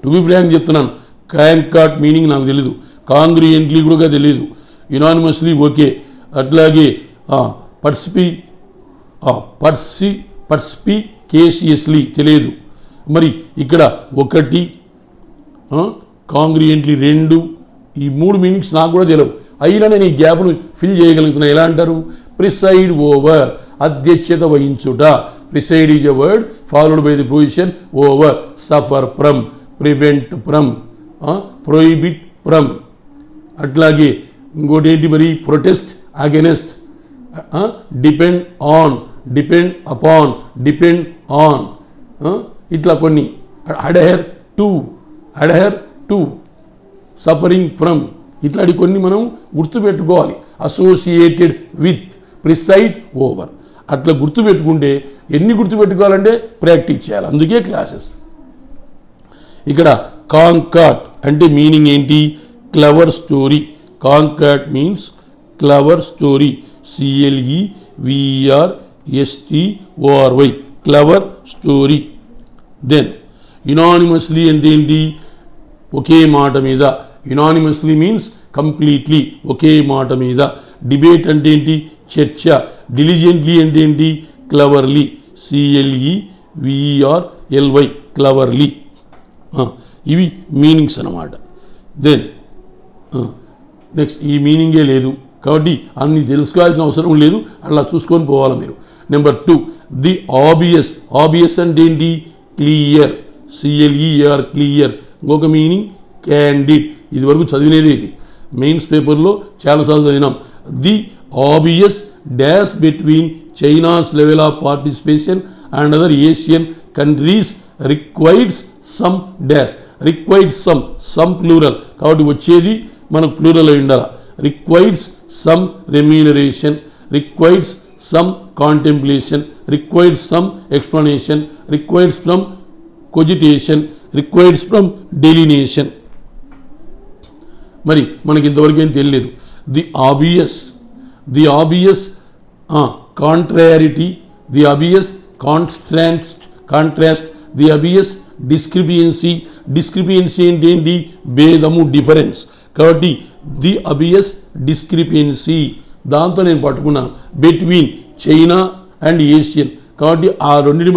[SPEAKER 1] To be frank చెప్తున్నాను, కాంకాట్ మీనింగ్ నాకు తెలీదు, కాంగ్రియంట్లీ కూడా తెలియదు, యునానిమస్లీ ఓకే, అట్లాగే పర్స్పికేషియస్లీ తెలియదు. మరి ఇక్కడ 1 కాంగ్రియంట్లీ 2 ఈ 3 మీనింగ్స్ నాకు కూడా తెలియవు. అయినా నేను ఈ గ్యాప్ను ఫిల్ చేయగలుగుతున్నా. ఎలా అంటారు? ప్రిసైడ్ ఓవర్, అధ్యక్షత వహించుట. Preside is a word followed by the position over. Suffer from, prevent from, prohibit from. అట్లాగే ఇంకోటి ఏంటి మరి? Protest against, depend on, depend upon, depend on, ఇట్లా కొన్ని. అడహెర్ టు, సఫరింగ్ ఫ్రమ్, ఇట్లాంటి కొన్ని మనం గుర్తుపెట్టుకోవాలి. Associated with, preside over. అట్లా గుర్తుపెట్టుకుంటే ఎన్ని గుర్తుపెట్టుకోవాలంటే ప్రాక్టీస్ చేయాలి. అందుకే క్లాసెస్. ఇక్కడ కాంకాట్ అంటే మీనింగ్ ఏంటి? Clever story. Concoct means clever story. CLEVERSTORY, clever story. Then unanimously అంటే ఏంటి? ఒకే మాట మీద. యునానిమస్లీ మీన్స్ కంప్లీట్లీ, ఒకే మాట మీద. డిబేట్ అంటే ఏంటి? చర్చ. డిలిజెంట్లీ అంటే ఏంటి? క్లవర్లీ. CLEVERLY, cleverly. ఇవి మీనింగ్స్ అన్నమాట. దెన్ నెక్స్ట్ ఈ మీనింగే లేదు కాబట్టి అన్ని తెలుసుకోవాల్సిన అవసరం లేదు, అలా చూసుకొని పోవాలి మీరు. Number 2, the obvious. ఆబియస్ అంటే ఏంటి? క్లియర్. CLER, clear. ఇంకొక మీనింగ్ క్యాండిడ్. ఇది వరకు చదివినది ఇది, మెయిన్స్ పేపర్లో చాలాసార్లు చదివినాం. The obvious dash between China's level of participation and other Asian countries requires some dash. Requires some plural కాబట్టి వచ్చేది మనకు ప్లూరల్ అయి ఉండాలి. Requires some remuneration, requires some contemplation, requires some explanation, requires from cogitation, requires from delineation. మరి మనకి ఇంతవరకు ఏం తెలియలేదు. The obvious contrariety, the obvious contrast, the obvious డిస్క్రిపియన్సీ అంటే ఏంటి? భేదము, డిఫరెన్స్. కాబట్టి ది అబియస్ డిస్క్రిపియన్సీ, దాంతో నేను పట్టుకున్నాను. బిట్వీన్ చైనా అండ్ ఏషియన్ కాబట్టి ఆ రెండింటి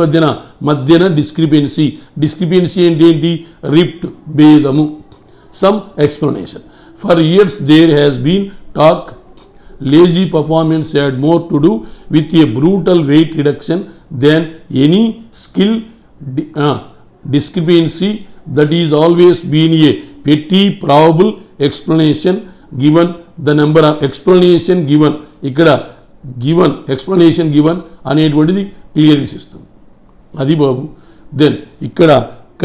[SPEAKER 1] మధ్యన డిస్క్రిపియన్సీ అంటే ఏంటి? రిప్ట్, భేదము. Some explanation. For years there has been talk lazy performance had more to do with a brutal weight reduction than any skill discrepancy that is always been a petty probable explanation given the number of explanation given. ఇక్కడ given, explanation given అనేటువంటిది clearance ఇస్తుంది. అది బాబు. Then ఇక్కడ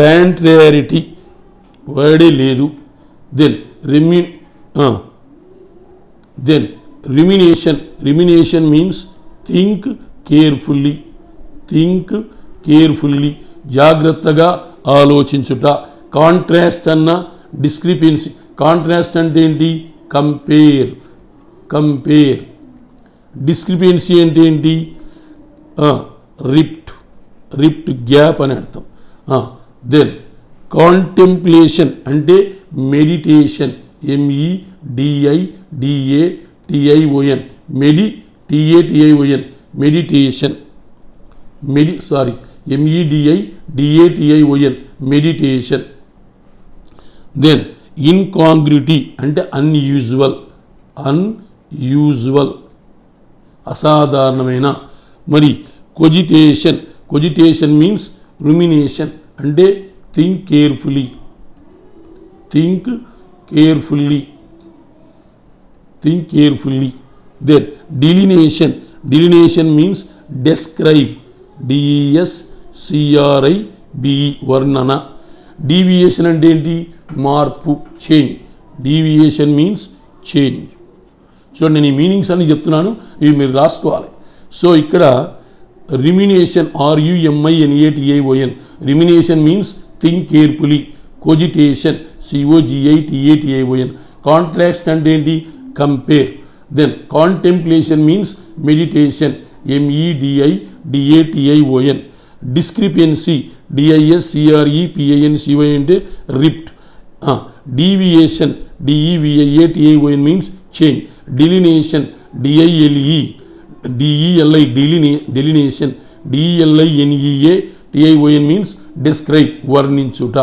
[SPEAKER 1] contrariety వర్డే లేదు. Then rumination means think carefully. Think carefully, జాగ్రత్తగా ఆలోచించుట. కాంట్రాస్ట్ అన్న డిస్క్రిపెన్సీ. కాంట్రాస్ట్ అంటే ఏంటి? కంపేర్. డిస్క్రిపెన్సీ అంటే ఏంటి? రిప్ట్ గ్యాప్ అని అర్థం. దెన్ కాంటెంప్లేషన్ అంటే meditation, MEDIDATION, meditation. MEDIDATION, meditation. Then incongruity అంటే అన్యూజువల్, అసాధారణమైన. మరి కొజిటేషన్ మీన్స్ రుమినేషన్ అంటే think carefully. Then delineation means describe, DESCRIBE, వర్ణన. డీవియేషన్ అంటే ఏంటి? మార్పు, చేంజ్. Deviation means change. చూడండి, నేను ఈ మీనింగ్స్ అన్ని చెప్తున్నాను, ఇవి మీరు రాసుకోవాలి. సో ఇక్కడ rumination, RUMINATION, rumination means think carefully. Cogitation, COGITATION. Contrast అంటే ఏంటి? Compare. Then contemplation means meditation, MEDIDATION. Discrepancy, DISCREPANCY అంటే rift. Deviation, DEVIATION means change. Delineation, delineation, DELINEATION means describe, వర్ణించుట.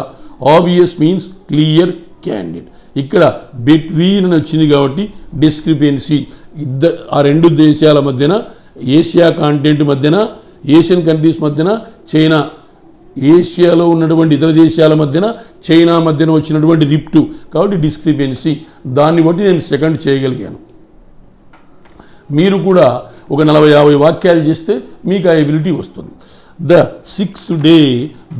[SPEAKER 1] Obvious means clear, candid. ఇక్కడ between అని వచ్చింది కాబట్టి discrepancy. ఆ రెండు దేశాల మధ్యన, ఏషియా కాంటినెంట్ మధ్యన, ఏషియన్ కంట్రీస్ మధ్యన, చైనా, ఏషియాలో ఉన్నటువంటి ఇతర దేశాల మధ్యన, చైనా మధ్యన వచ్చినటువంటి రిప్టు కాబట్టి డిస్క్రిపెన్సీ. దాన్ని బట్టి నేను సెకండ్ చేయగలిగాను. మీరు కూడా ఒక 40-50 వాక్యాలు చేస్తే మీకు ఆ ఎబిలిటీ వస్తుంది. The 6th day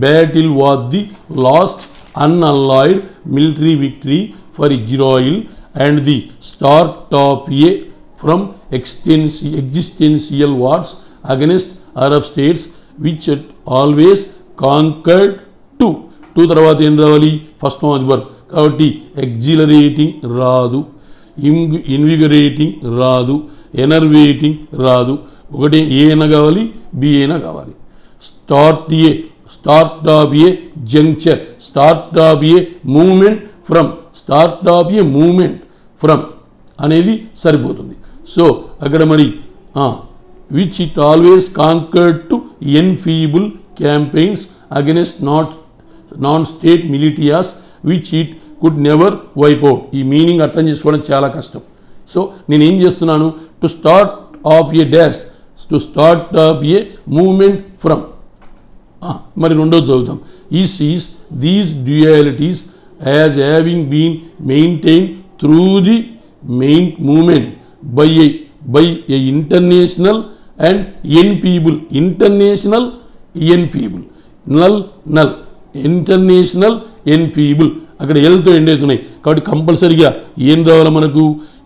[SPEAKER 1] battle was the last unalloyed military victory for Israel and the start of a from existential wars against Arab states which had always conquered two తర్వాత ఏం రావాలి? ఫస్ట్ వన్ వర్క్ కాబట్టి exhilarating రాదు, ఇన్విగరేటింగ్ రాదు, ఎనర్వేటింగ్ రాదు. ఒకటి ఏ అయినా కావాలి, బి అయినా కావాలి. Start of a juncture, start of a moment from అనేది సరిపోతుంది. సో అక్కడ మరి which it always conquered to enfeeble campaigns against non-state militias which it could never wipe out. ఈ మీనింగ్ అర్థం చేసుకోవడం చాలా కష్టం. సో నేనేం చేస్తున్నాను? To start of a dash, to start of a moment from. మరి రెండోది చదువుతాం. ఈ sees these dualities as having been maintain through the main moment by a international and ఎన్పీబుల్. ఇంటర్నేషనల్ ఎన్పీబుల్, నల్ ఇంటర్నేషనల్ ఎన్పీబుల్. అక్కడ ఎల్తో ఎండ్ అవుతున్నాయి కాబట్టి కంపల్సరీగా ఏం రావాలి మనకు?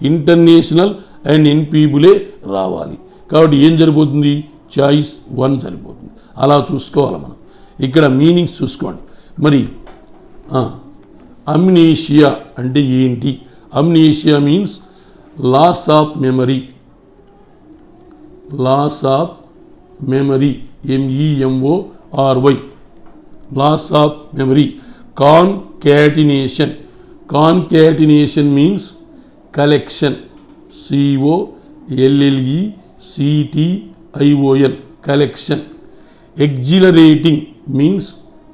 [SPEAKER 1] ఇంటర్నేషనల్ అండ్ ఎన్పీబులే రావాలి. కాబట్టి ఏం సరిపోతుంది? చాయిస్ 1 సరిపోతుంది. అలా చూసుకోవాలి మనం. ఇక్కడ మీనింగ్స్ చూసుకోండి. మరి అమ్నీషియా అంటే ఏంటి? Amnesia means loss of memory, loss of memory, MEMORY, loss of memory. Concatenation means collection, COLLECTION, collection. Exhilarating means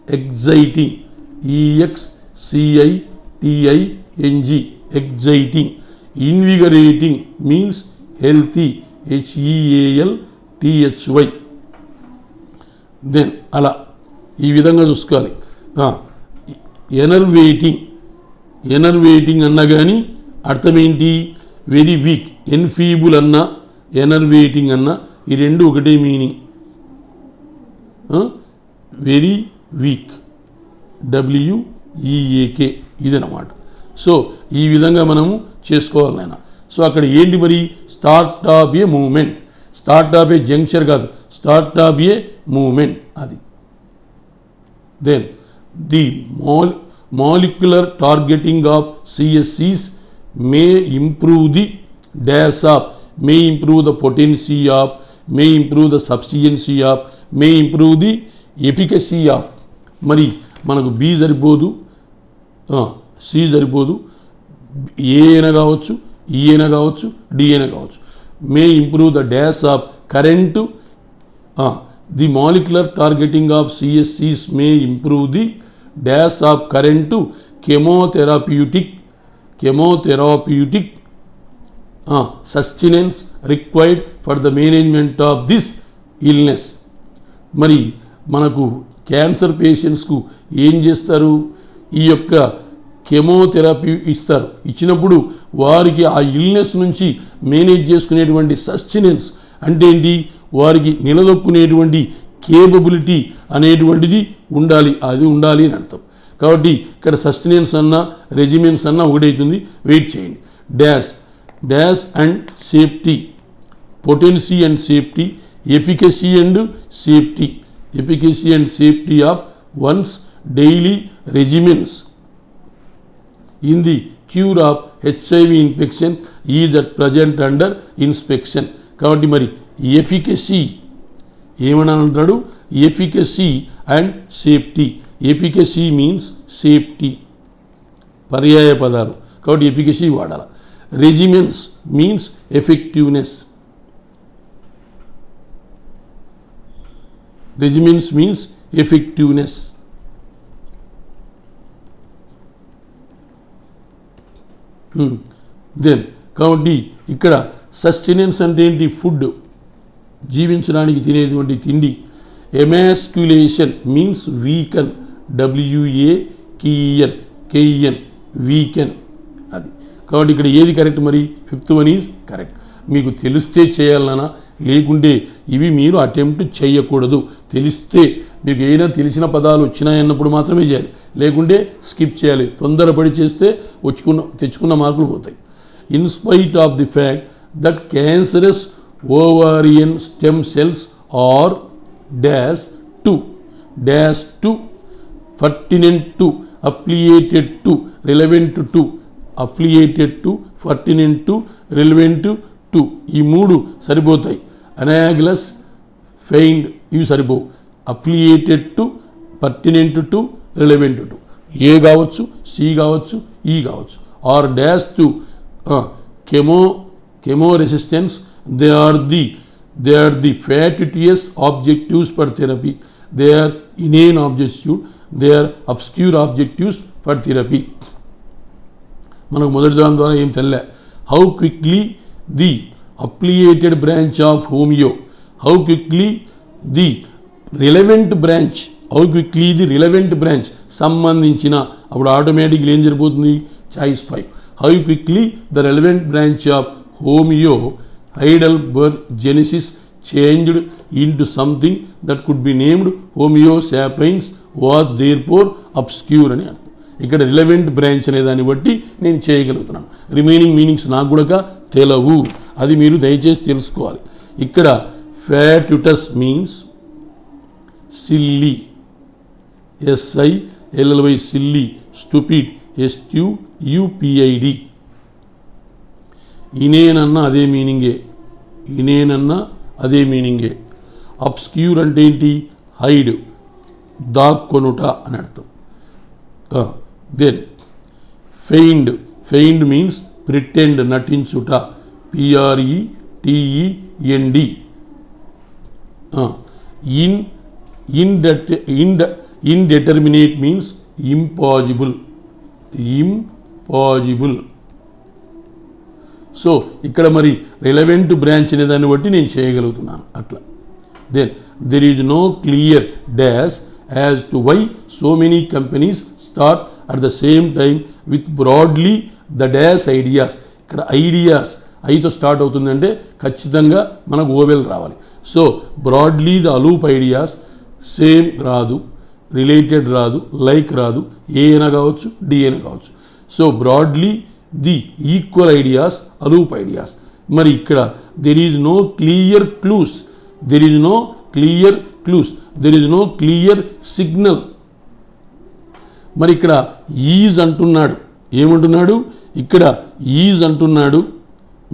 [SPEAKER 1] exciting, EXCITING, exciting. Invigorating means healthy, HEALTHY. Then అలా ఈ విధంగా చూసుకోవాలి. ఎనర్వేటింగ్ అన్నా కానీ అర్థం ఏంటి? Very weak. ఎన్ఫీబుల్ అన్నా ఎనర్వేటింగ్ అన్నా ఈ రెండు ఒకటే మీనింగ్. వెరీ వీక్, WEAK ఇదన్నమాట. సో ఈ విధంగా మనము చేసుకోవాలి నాయన. సో అక్కడ ఏంటి మరి? Start of a moment. Start of a junction కాదు, స్టార్ట్ ఆఫ్ ఏ మూమెంట్ అది. Then the molecular targeting of CSCs may improve the dash of, may improve the potency of, may improve the sufficiency of, may improve the efficacy of. మరి మనకు B సరిపోదు, C సరిపోదు, ఏ అయినా కావచ్చు, ఈ అయినా కావచ్చు, డి అయినా కావచ్చు. May improve the dash of current, the molecular targeting of CSCs may improve the dash of current chemotherapeutic sustenance required for the management of this illness. మరి మనకు క్యాన్సర్ పేషెంట్స్కు ఏం చేస్తారు, ఈ యొక్క కెమోథెరపీ ఇస్తారు. ఇచ్చినప్పుడు వారికి ఆ ఇల్నెస్ నుంచి మేనేజ్ చేసుకునేటువంటి సస్టెనెన్స్ అంటే ఏంటి, వారికి నిలదొక్కునేటువంటి కేపబిలిటీ అనేటువంటిది ఉండాలి, అది ఉండాలి అని అర్థం. కాబట్టి ఇక్కడ సస్టెనెన్స్ అన్నా రెజిమెన్స్ అన్నా ఒకటవుతుంది, వెయిట్ చేయండి. Dash and safety, potency and safety, efficacy and safety of once daily regimens in the cure of HIV infection is at present under inspection. కాబట్టి మరి ఎఫికసీ ఏమని అంటాడు, efficacy and safety. Efficacy means safety, పర్యాయ పదాలు, కాబట్టి efficacy వాడాలి. Regimens means effectiveness, regimens means effectiveness. Then కాబట్టి ఇక్కడ సస్టెనెన్స్ అంటే ఏంటి, ఫుడ్, జీవించడానికి తినేటువంటి తిండి. Emasculation means weaken, WAKEN weaken అది. కాబట్టి ఇక్కడ ఏది కరెక్ట్, మరి 5th వన్ ఈజ్ కరెక్ట్. మీకు తెలిస్తే చేయాలన్నా, లేకుంటే ఇవి మీరు అటెంప్ట్ చేయకూడదు. తెలిస్తే మీకు ఏదైనా తెలిసిన పదాలు వచ్చినాయన్నప్పుడు మాత్రమే చేయాలి, లేకుంటే స్కిప్ చేయాలి. తొందరపడి చేస్తే తెచ్చుకున్న మార్కులు పోతాయి. In spite of the fact that cancerous ovarian stem cells are dash to pertinent to affiliated to relevant to affiliated to pertinent to relevant to ఈ మూడు సరిపోతాయి. అనాగ్లస్ ఫెయిన్డ్ ఇవి సరిపోవు. Affiliated to, pertinent to, relevant to, A కావచ్చు, C కావచ్చు, E కావచ్చు. Or dash to chemo resistance. They are the fortuitous objectives for therapy. They are inane objectives. They are obscure objectives for therapy. మనకు మొదటి దాని ద్వారా ఏం తెల్లే. How quickly the affiliated branch of homeo, how quickly the relevant branch సంబంధించిన, అప్పుడు ఆటోమేటిక్గా ఏం జరిగిపోతుంది, choice 5. How quickly the relevant branch of homeo Heidelberg Genesis changed into something that could be named Homo sapiens was therefore obscure అని అర్థం. ఇక్కడ relevant branch అనే దాన్ని బట్టి నేను చేయగలుగుతున్నాను. రిమైనింగ్ మీనింగ్స్ నాకు కూడా తెలవు, అది మీరు దయచేసి తెలుసుకోవాలి. ఇక్కడ fatuous means silly, SILLY silly, stupid STUPID. ఇనేనన్నా అదే మీనింగే. అబ్స్క్యూర్ అంటే ఏంటి, హైడ్, దాక్కొనుట అని అర్థం. దెన్ ఫెయిన్డ్ మీన్స్ ప్రిటెండ్, నటించుట, PRETEND. Indeterminate means impossible. So ఇక్కడ మరి రిలవెంట్ బ్రాంచ్ అనే దాన్ని బట్టి నేను చేయగలుగుతున్నాను అట్లా. Then there is no clear dash as to why so many companies start at the same time with broadly the dash ideas. ఇక్కడ ఐడియాస్ ఐతో స్టార్ట్ అవుతుందంటే ఖచ్చితంగా మనకు ఓవెల్ రావాలి. So broadly the aloof ideas, same రాదు, related రాదు, like రాదు, A అయినా కావచ్చు, డి అయినా కావచ్చు. So broadly the equal ideas, aloof ideas. మరి ఇక్కడ there is no clear clues, there is no clear clues, there is no clear signal. మరి ఇక్కడ ఈజ్ అంటున్నాడు, ఏమంటున్నాడు ఇక్కడ ఈజ్ అంటున్నాడు.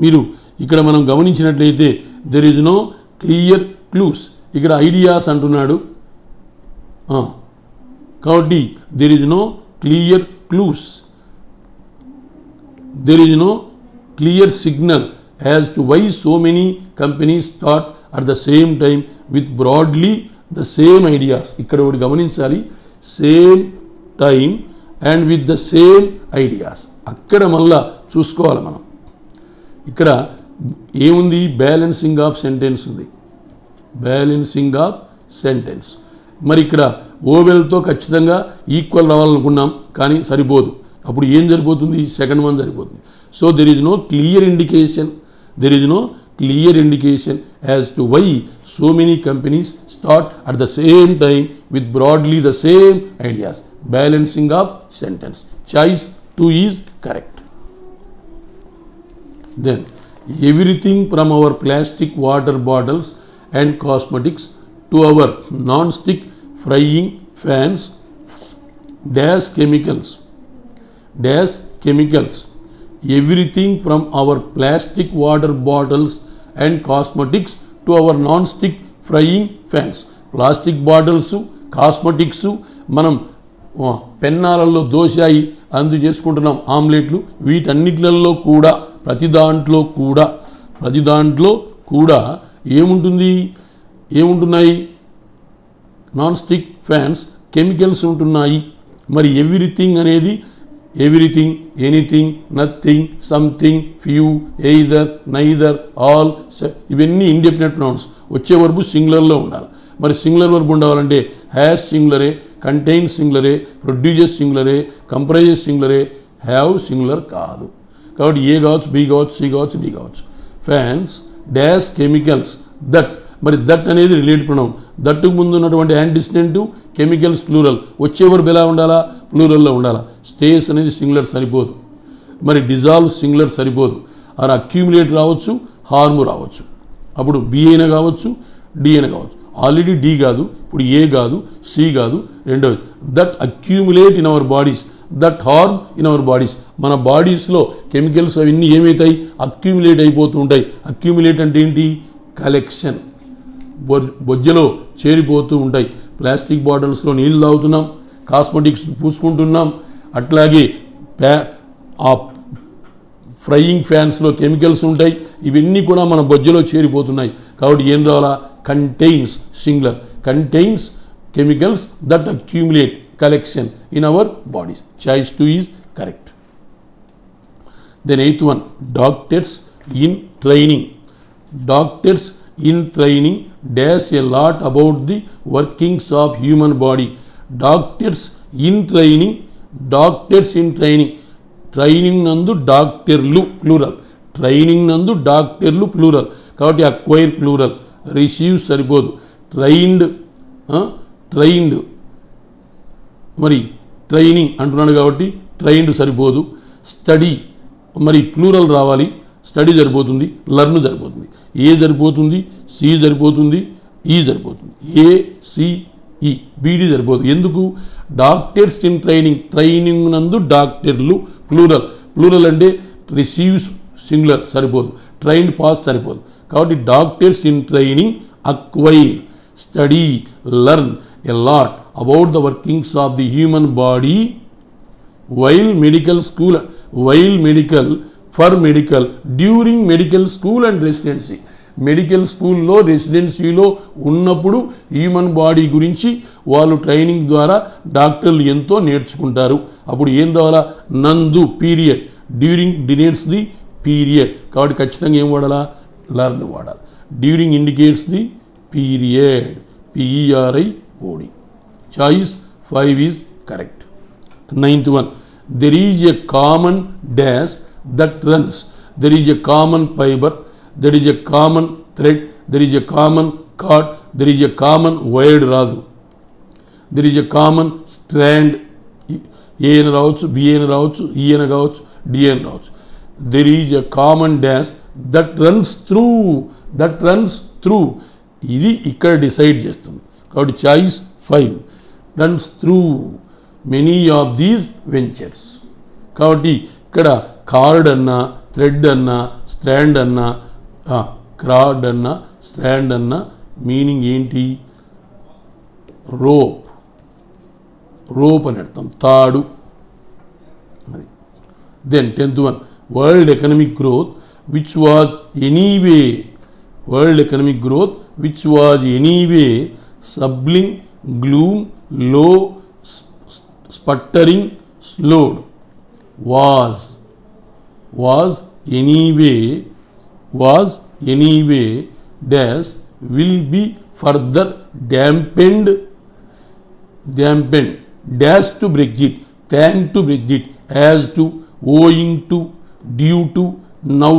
[SPEAKER 1] మీరు ఇక్కడ మనం గమనించినట్లయితే there is no clear clues, ఇక్కడ ఐడియాస్ అంటున్నాడు. కాబట్టి there is no clear clues, there is no clear signal as to why so many companies start at the same time with broadly the same ideas. ఇక్కడ ఒకటి గమనించాలి, same time and with the same ideas. అక్కడ మళ్ళా చూసుకోవాలి మనం. ఇక్కడ ఏముంది, balancing of sentence ఉంది, బ్యాలెన్సింగ్ ఆఫ్ సెంటెన్స్. మరి ఇక్కడ ఓవెల్తో ఖచ్చితంగా ఈక్వల్ రావాలనుకున్నాం, కానీ సరిపోదు. అప్పుడు ఏం సరిపోతుంది, సెకండ్ వన్ సరిపోతుంది. So there is no clear indication, there is no clear indication as to why so many companies start at the same time with broadly the same ideas. Balancing of sentence. Choice 2 is correct. Then everything from our plastic water bottles and cosmetics to our non-stick frying pans dash chemicals, everything from our plastic water bottles and cosmetics to our non-stick frying pans. Plastic bottles, cosmetics, మనం పెన్నాలలో దోశాయి అందు చేసుకుంటున్నాం ఆమ్లెట్లు, వీటన్నిట్లలో కూడా ప్రతి దాంట్లో కూడా ఏముంటున్నాయి, non stick pans, chemicals ఉంటున్నాయి. మరి ఎవ్రీథింగ్ అనేది everything, anything, nothing, something, few, either, neither, all, ఇవన్నీ ఇండెఫినెట్ ప్రొనౌన్స్. వచ్చే వర్బు సింగులర్లో ఉండాలి. మరి సింగులర్ వర్బ్ ఉండాలంటే హ్యాస్ సింగులరే, కంటైన్స్ సింగులరే, ప్రొడ్యూసెస్ సింగులరే, కంప్రైజెస్ సింగులరే, హ్యావ్ సింగులర్ కాదు. కాబట్టి ఏ కావచ్చు, బి కావచ్చు, సి కావచ్చు, డి కావచ్చు. ఫ్యాన్స్ డాష్ కెమికల్స్ దట్, మరి దట్ అనేది రిలేటివ్ ప్రొనౌన్. దట్కు ముందు ఉన్నటువంటి యాంటిసిడెంట్ కెమికల్స్ ప్లూరల్. వచ్చే వర్బ్ ఎలా ఉండాలా, ప్లూరల్లో ఉండాలా. స్టేస్ అనేది సింగులర్ సరిపోదు, మరి డిజాల్వ్ సింగులర్ సరిపోదు. ఆర్ అక్యూములేట్ రావచ్చు, హార్మ్ రావచ్చు. అప్పుడు బి అయినా కావచ్చు, డి అయినా కావచ్చు. ఆల్రెడీ డి కాదు, ఇప్పుడు ఏ కాదు, సి కాదు. రెండవది that accumulate in our bodies, that harm in our bodies. మన బాడీస్లో కెమికల్స్ అవన్నీ ఏమవుతాయి, అక్యూములేట్ అయిపోతూ ఉంటాయి. అక్యూములేట్ అంటే ఏంటి, కలెక్షన్, బొజ్జలో చేరిపోతూ ఉంటాయి. ప్లాస్టిక్ బాటిల్స్లో నీళ్ళు తాగుతున్నాం, కాస్మెటిక్స్ పూసుకుంటున్నాం, అట్లాగే ఆ ఫ్రైయింగ్ ఫ్యాన్స్లో కెమికల్స్ ఉంటాయి. ఇవన్నీ కూడా మన బొజ్జలో చేరిపోతున్నాయి. కాబట్టి ఏం రావాలా, contains singular, contains chemicals that accumulate collection in our bodies. Choice 2 is correct. Then 8th one, doctors in training. Doctors in training dash a lot about the workings of human body. Doctors in training, doctors in training. Training నందు డాక్టర్లు plural, training నందు డాక్టర్లు plural. కాబట్టి acquire plural, receive సరిపోదు. Trained, మరి training అంటున్నాడు కాబట్టి trained సరిపోదు. స్టడీ, మరి ప్లూరల్ రావాలి, స్టడీ సరిపోతుంది, లర్న్ సరిపోతుంది. ఏ సరిపోతుంది, సి సరిపోతుంది, ఈ సరిపోతుంది. ఏ, సి, ఈ, బీడీ సరిపోదు. ఎందుకు, డాక్టర్స్ ఇన్ ట్రైనింగ్, ట్రైనింగ్ నందు డాక్టర్లు ప్లూరల్. ప్లూరల్ అంటే రిసీవ్స్ సింగులర్ సరిపోదు, ట్రైన్డ్ పాస్ సరిపోదు. కాబట్టి doctors in training acquire, study, learn a lot about the workings of the human body while medical school, while medical, for medical, during medical school and residency. Medical స్కూల్లో, రెసిడెన్సీలో ఉన్నప్పుడు human body గురించి వాళ్ళు training ద్వారా డాక్టర్లు ఎంతో నేర్చుకుంటారు. అప్పుడు ఏం రావాలా, నందు పీరియడ్, డ్యూరింగ్ డినేట్స్ ది పీరియడ్. కాబట్టి ఖచ్చితంగా ఏం వాడాలా, లర్న్ వాడాలి. During indicates the period, PERIOD. Choice 5 is correct. 9th one, there is a common dash that runs, there is a common fiber, there is a common thread, there is a common cord, there is a common wired రాదు, there is a common strand. ఏ అయినా రావచ్చు, B అయినా రావచ్చు, ఈ అయినా కావచ్చు, D అయినా రావచ్చు. there is a common dash that runs through ఇది ఇక్కడ డిసైడ్ చేస్తుంది. కాబట్టి choice 5 runs through many of these ventures. కాబట్టి ఇక్కడ కార్డ్ అన్నా, థ్రెడ్ అన్నా, స్ట్రాండ్ అన్నా, క్రాడ్ అన్నా, స్ట్రాండ్ అన్నా మీనింగ్ ఏంటి? రోప్ అని అర్థం, తాడు. అది. Then 10th one, world economic growth which was anyway stumbling, gloom, low, sputtering, slowed. was anyway dash will be further dampened dash to Brexit, thank to Brexit, as to, owing to, due to, now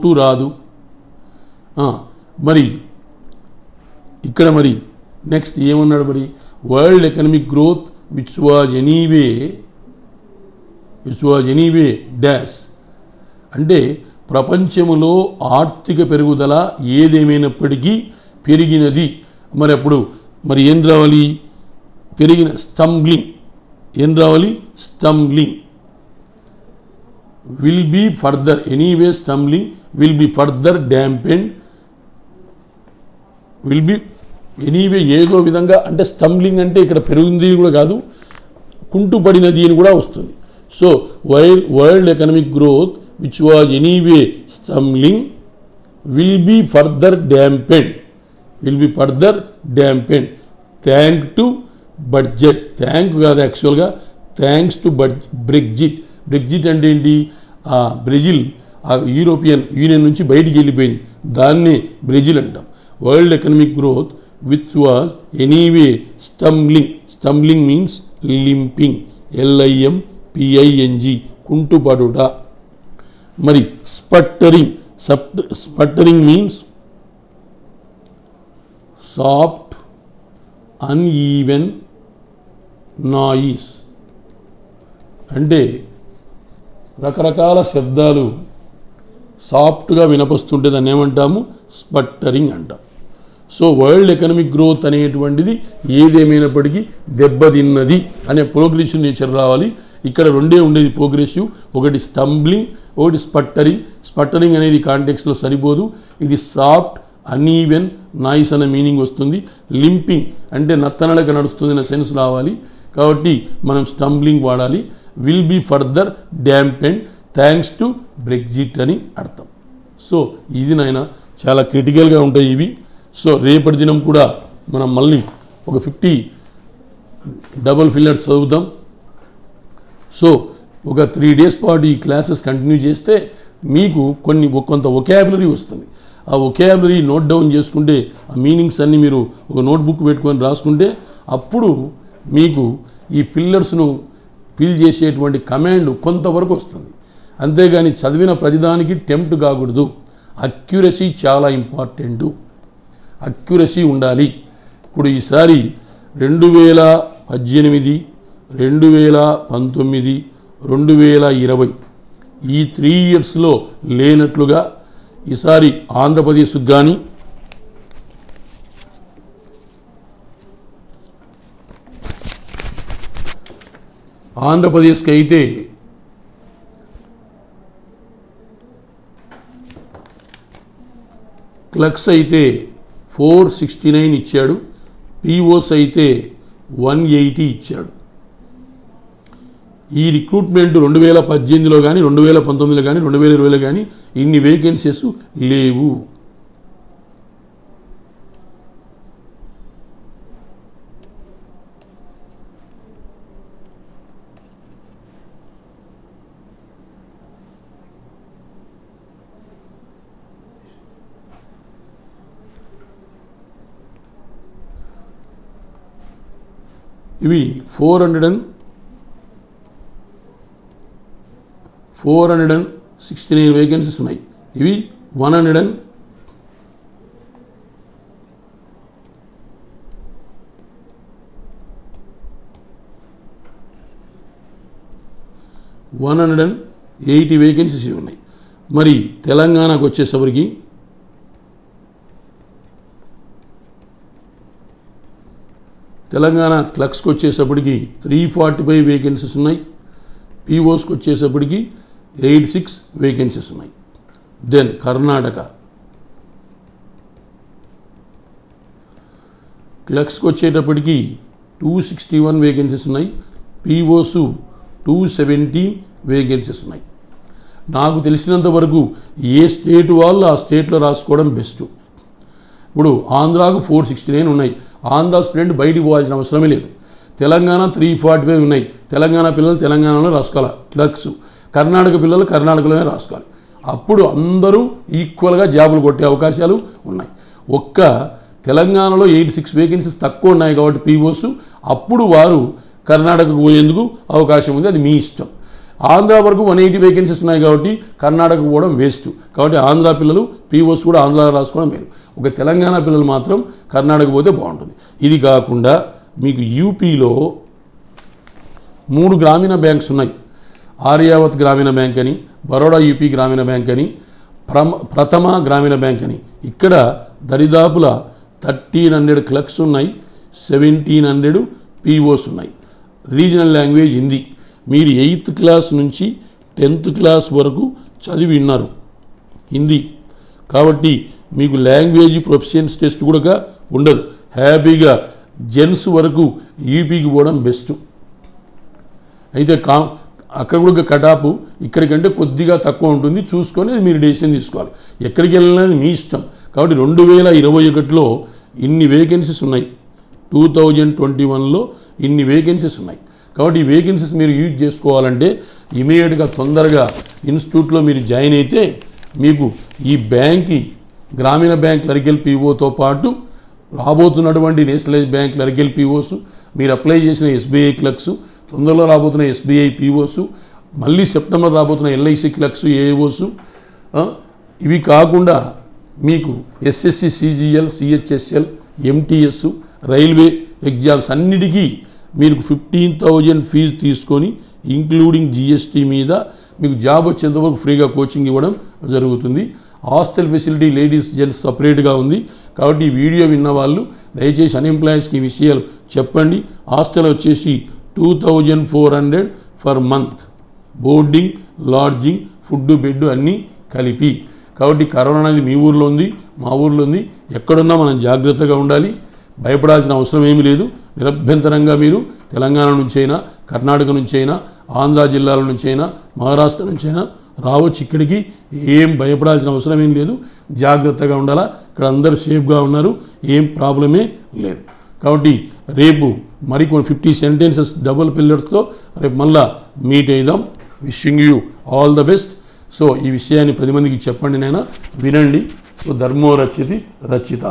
[SPEAKER 1] to రాదు. మరి ఇక్కడ మరి next ఏమన్నాడు? మరి world economic growth which was anyway dash అంటే ప్రపంచములో ఆర్థిక పెరుగుదల ఏదేమైనప్పటికీ పెరిగినది. మరి అప్పుడు మరి ఏం రావాలి? పెరిగిన స్టంబ్లింగ్. ఏం రావాలి? Stumbling. Will be further, anyway stumbling will be further dampened, will be anyway ఏదో విధంగా, అంటే స్టంబ్లింగ్ అంటే ఇక్కడ పెరిగింది కూడా కాదు, కుంటుపడినది అని కూడా వస్తుంది. So world economic growth which was anyway stumbling will be further dampened thank to budget. Thank కాదు యాక్చువల్గా, థ్యాంక్స్ టు బ్రెగ్జిట్. బ్రెగ్జిట్ అంటే ఏంటి? బ్రెజిల్ యూరోపియన్ యూనియన్ నుంచి బయటికి వెళ్ళిపోయింది, దాన్ని బ్రెజిల్ అంటాం. World economic growth which was anyway stumbling means limping, LIMPING కుంటుపడుట. మరి sputtering means soft uneven noise. అంటే రకరకాల శబ్దాలు సాఫ్ట్గా వినపస్తుంటే దాన్ని ఏమంటాము? స్పట్టరింగ్ అంటాం. సో వరల్డ్ ఎకనామిక్ గ్రోత్ అనేటువంటిది ఏదేమైనప్పటికీ దెబ్బతిన్నది అనే ప్రోగ్రెసివ్ నేచర్ రావాలి. ఇక్కడ రెండే ఉండేది ప్రోగ్రెసివ్, ఒకటి స్టంబ్లింగ్, ఒకటి స్పట్టరింగ్ అనేది కాంటెక్స్లో సరిపోదు. ఇది సాఫ్ట్ అన్ఈవెన్ నాయిస్ అనే మీనింగ్ వస్తుంది. లింపింగ్ అంటే నత్తనడక నడుస్తుంది అనే సెన్స్ రావాలి. కాబట్టి మనం స్టంబ్లింగ్ వాడాలి. Will be further dampened thanks to Brexit అని అర్థం. సో ఇది నాయన చాలా క్రిటికల్గా ఉంటాయి ఇవి. సో రేపటి దినం కూడా మనం మళ్ళీ ఒక 50 డబుల్ ఫిల్లర్ చదువుతాం. సో ఒక 3 days పాటు ఈ క్లాసెస్ కంటిన్యూ చేస్తే మీకు కొంత వొకాబులరీ వస్తుంది. ఆ వొకాబులరీ నోట్ డౌన్ చేసుకుంటే, ఆ మీనింగ్స్ అన్నీ మీరు ఒక నోట్బుక్ పెట్టుకొని రాసుకుంటే అప్పుడు మీకు ఈ ఫిల్లర్స్ను ఫిల్ చేసేటువంటి కమాండ్ కొంతవరకు వస్తుంది. అంతేగాని చదివిన ప్రతిదానికి టెంప్ట్ కాకూడదు. అక్యురసీ చాలా ఇంపార్టెంటు, అక్యురసీ ఉండాలి. ఇప్పుడు ఈసారి 2018, 2019, 2020 ఈ 3 yearsలో లేనట్లుగా ఈసారి ఆంధ్రప్రదేశ్కి కానీ ఆంధ్రప్రదేశ్కి అయితే క్లర్క్స్ అయితే 469 ఇచ్చాడు, పిఓస్ అయితే 180 ఇచ్చాడు. ఈ రిక్రూట్మెంట్ 2018లో కానీ 2019లో కానీ 2020లో కానీ ఇన్ని వేకెన్సీస్ లేవు. ఇవి 469 వేకెన్సీస్ ఉన్నాయి. ఇవి 180 వేకెన్సీస్ ఉన్నాయి. మరి తెలంగాణకు వచ్చేసరికి తెలంగాణ క్లర్క్స్కి వచ్చేసప్పటికి 345 వేకెన్సీస్ ఉన్నాయి. పీఓస్కి వచ్చేసప్పటికి 86 వేకెన్సీస్ ఉన్నాయి. దెన్ కర్ణాటక క్లర్క్స్కి వచ్చేటప్పటికి 261 వేకెన్సీస్ ఉన్నాయి. పీఓస్ 217 వేకెన్సీస్ ఉన్నాయి. నాకు తెలిసినంత వరకు ఏ స్టేట్ వాళ్ళు ఆ స్టేట్లో రాసుకోవడం బెస్ట్. ఇప్పుడు ఆంధ్రాకు 469 ఉన్నాయి. ఆంధ్ర స్టూడెంట్ బయటికి పోవాల్సిన అవసరమే లేదు. తెలంగాణ 345 ఉన్నాయి. తెలంగాణ పిల్లలు తెలంగాణలో రాసుకోవాలి క్లర్క్స్. కర్ణాటక పిల్లలు కర్ణాటకలోనే రాసుకోవాలి. అప్పుడు అందరూ ఈక్వల్గా జాబులు కొట్టే అవకాశాలు ఉన్నాయి. ఒక్క తెలంగాణలో 86 వేకెన్సీస్ తక్కువ ఉన్నాయి కాబట్టి పీఓస్, అప్పుడు వారు కర్ణాటకకు పోయేందుకు అవకాశం ఉంది. అది మీ ఇష్టం. ఆంధ్ర వరకు 180 వేకెన్సీస్ ఉన్నాయి కాబట్టి కర్ణాటకకు పోవడం వేస్ట్. కాబట్టి ఆంధ్ర పిల్లలు పీఓస్ కూడా ఆంధ్రాలో రాసుకోవడం మేలు. ఒక తెలంగాణ పిల్లలు మాత్రం కర్ణాటక పోతే బాగుంటుంది. ఇది కాకుండా మీకు యూపీలో 3 గ్రామీణ బ్యాంక్స్ ఉన్నాయి. ఆర్యావత్ గ్రామీణ బ్యాంక్ అని, బరోడా యూపీ గ్రామీణ బ్యాంక్ అని, ప్రథమ గ్రామీణ బ్యాంక్ అని. ఇక్కడ దరిదాపుల 1300 క్లర్క్స్ ఉన్నాయి, 1700 పీఓస్ ఉన్నాయి. Regional language Hindi. మీరు 8th క్లాస్ నుంచి 10th క్లాస్ వరకు చదివి ఉన్నారు హిందీ. కాబట్టి మీకు లాంగ్వేజ్ ప్రొఫిషియన్సీ టెస్ట్ కూడా ఉండదు. హ్యాపీగా జెన్స్ వరకు యూపీకి పోవడం బెస్ట్. అయితే అక్కడ కూడా కటాపు ఇక్కడికంటే కొద్దిగా తక్కువ ఉంటుంది. చూసుకొని మీరు డెసిషన్ తీసుకోవాలి. ఎక్కడికి వెళ్ళాలని మీ ఇష్టం. కాబట్టి 2021లో ఇన్ని వేకెన్సీస్ ఉన్నాయి. 2021లో ఇన్ని వేకెన్సీస్ ఉన్నాయి. కాబట్టి ఈ వేకెన్సీస్ మీరు యూజ్ చేసుకోవాలంటే ఇమీడియట్గా తొందరగా ఇన్స్టిట్యూట్లో మీరు జాయిన్ అయితే మీకు ఈ బ్యాంక్కి గ్రామీణ బ్యాంక్ క్లరికల్ పీఓతో పాటు రాబోతున్నటువంటి నేషనలైజ్ బ్యాంక్ క్లరికల్ పీఓస్, మీరు అప్లై చేసిన ఎస్బీఐ క్లర్క్స్, తొందరలో రాబోతున్న ఎస్బీఐ పీఓస్, మళ్ళీ సెప్టెంబర్ రాబోతున్న ఎల్ఐసి క్లర్క్స్ ఏఓస్, ఇవి కాకుండా మీకు SSC CGL CHSL MTS railway exams అన్నిటికీ మీరు 15,000 ఫీజు తీసుకొని ఇంక్లూడింగ్ జిఎస్టీ మీద మీకు జాబ్ వచ్చేంతవరకు ఫ్రీగా కోచింగ్ ఇవ్వడం జరుగుతుంది. హాస్టల్ ఫెసిలిటీ లేడీస్ జెంట్స్ సపరేట్గా ఉంది. కాబట్టి ఈ వీడియో విన్న వాళ్ళు దయచేసి అన్ఎంప్లాయీస్కి ఈ విషయాలు చెప్పండి. హాస్టల్ వచ్చేసి 2400 for month, boarding, lodging, food, bed అన్నీ కలిపి. కాబట్టి కరోనా అనేది మీ ఊర్లో ఉంది, మా ఊర్లో ఉంది. ఎక్కడున్నా మనం జాగ్రత్తగా ఉండాలి. భయపడాల్సిన అవసరం ఏమీ లేదు. నిరభ్యంతరంగా మీరు తెలంగాణ నుంచైనా, కర్ణాటక నుంచైనా, ఆంధ్ర జిల్లాల నుంచైనా, మహారాష్ట్ర నుంచైనా రావచ్చు. ఇక్కడికి ఏం భయపడాల్సిన అవసరం ఏం లేదు. జాగ్రత్తగా ఉండాలా. ఇక్కడ అందరూ సేఫ్గా ఉన్నారు, ఏం ప్రాబ్లమే లేదు. కాబట్టి రేపు మరికొన్ని 50 సెంటెన్సెస్ డబుల్ పిల్లర్స్తో రేపు మళ్ళా మీట్ అయిదాం. Wishing you all the best. So ఈ విషయాన్ని 10 మందికి చెప్పండి, నైనా వినండి. సో ధర్మో రచితి రచిత.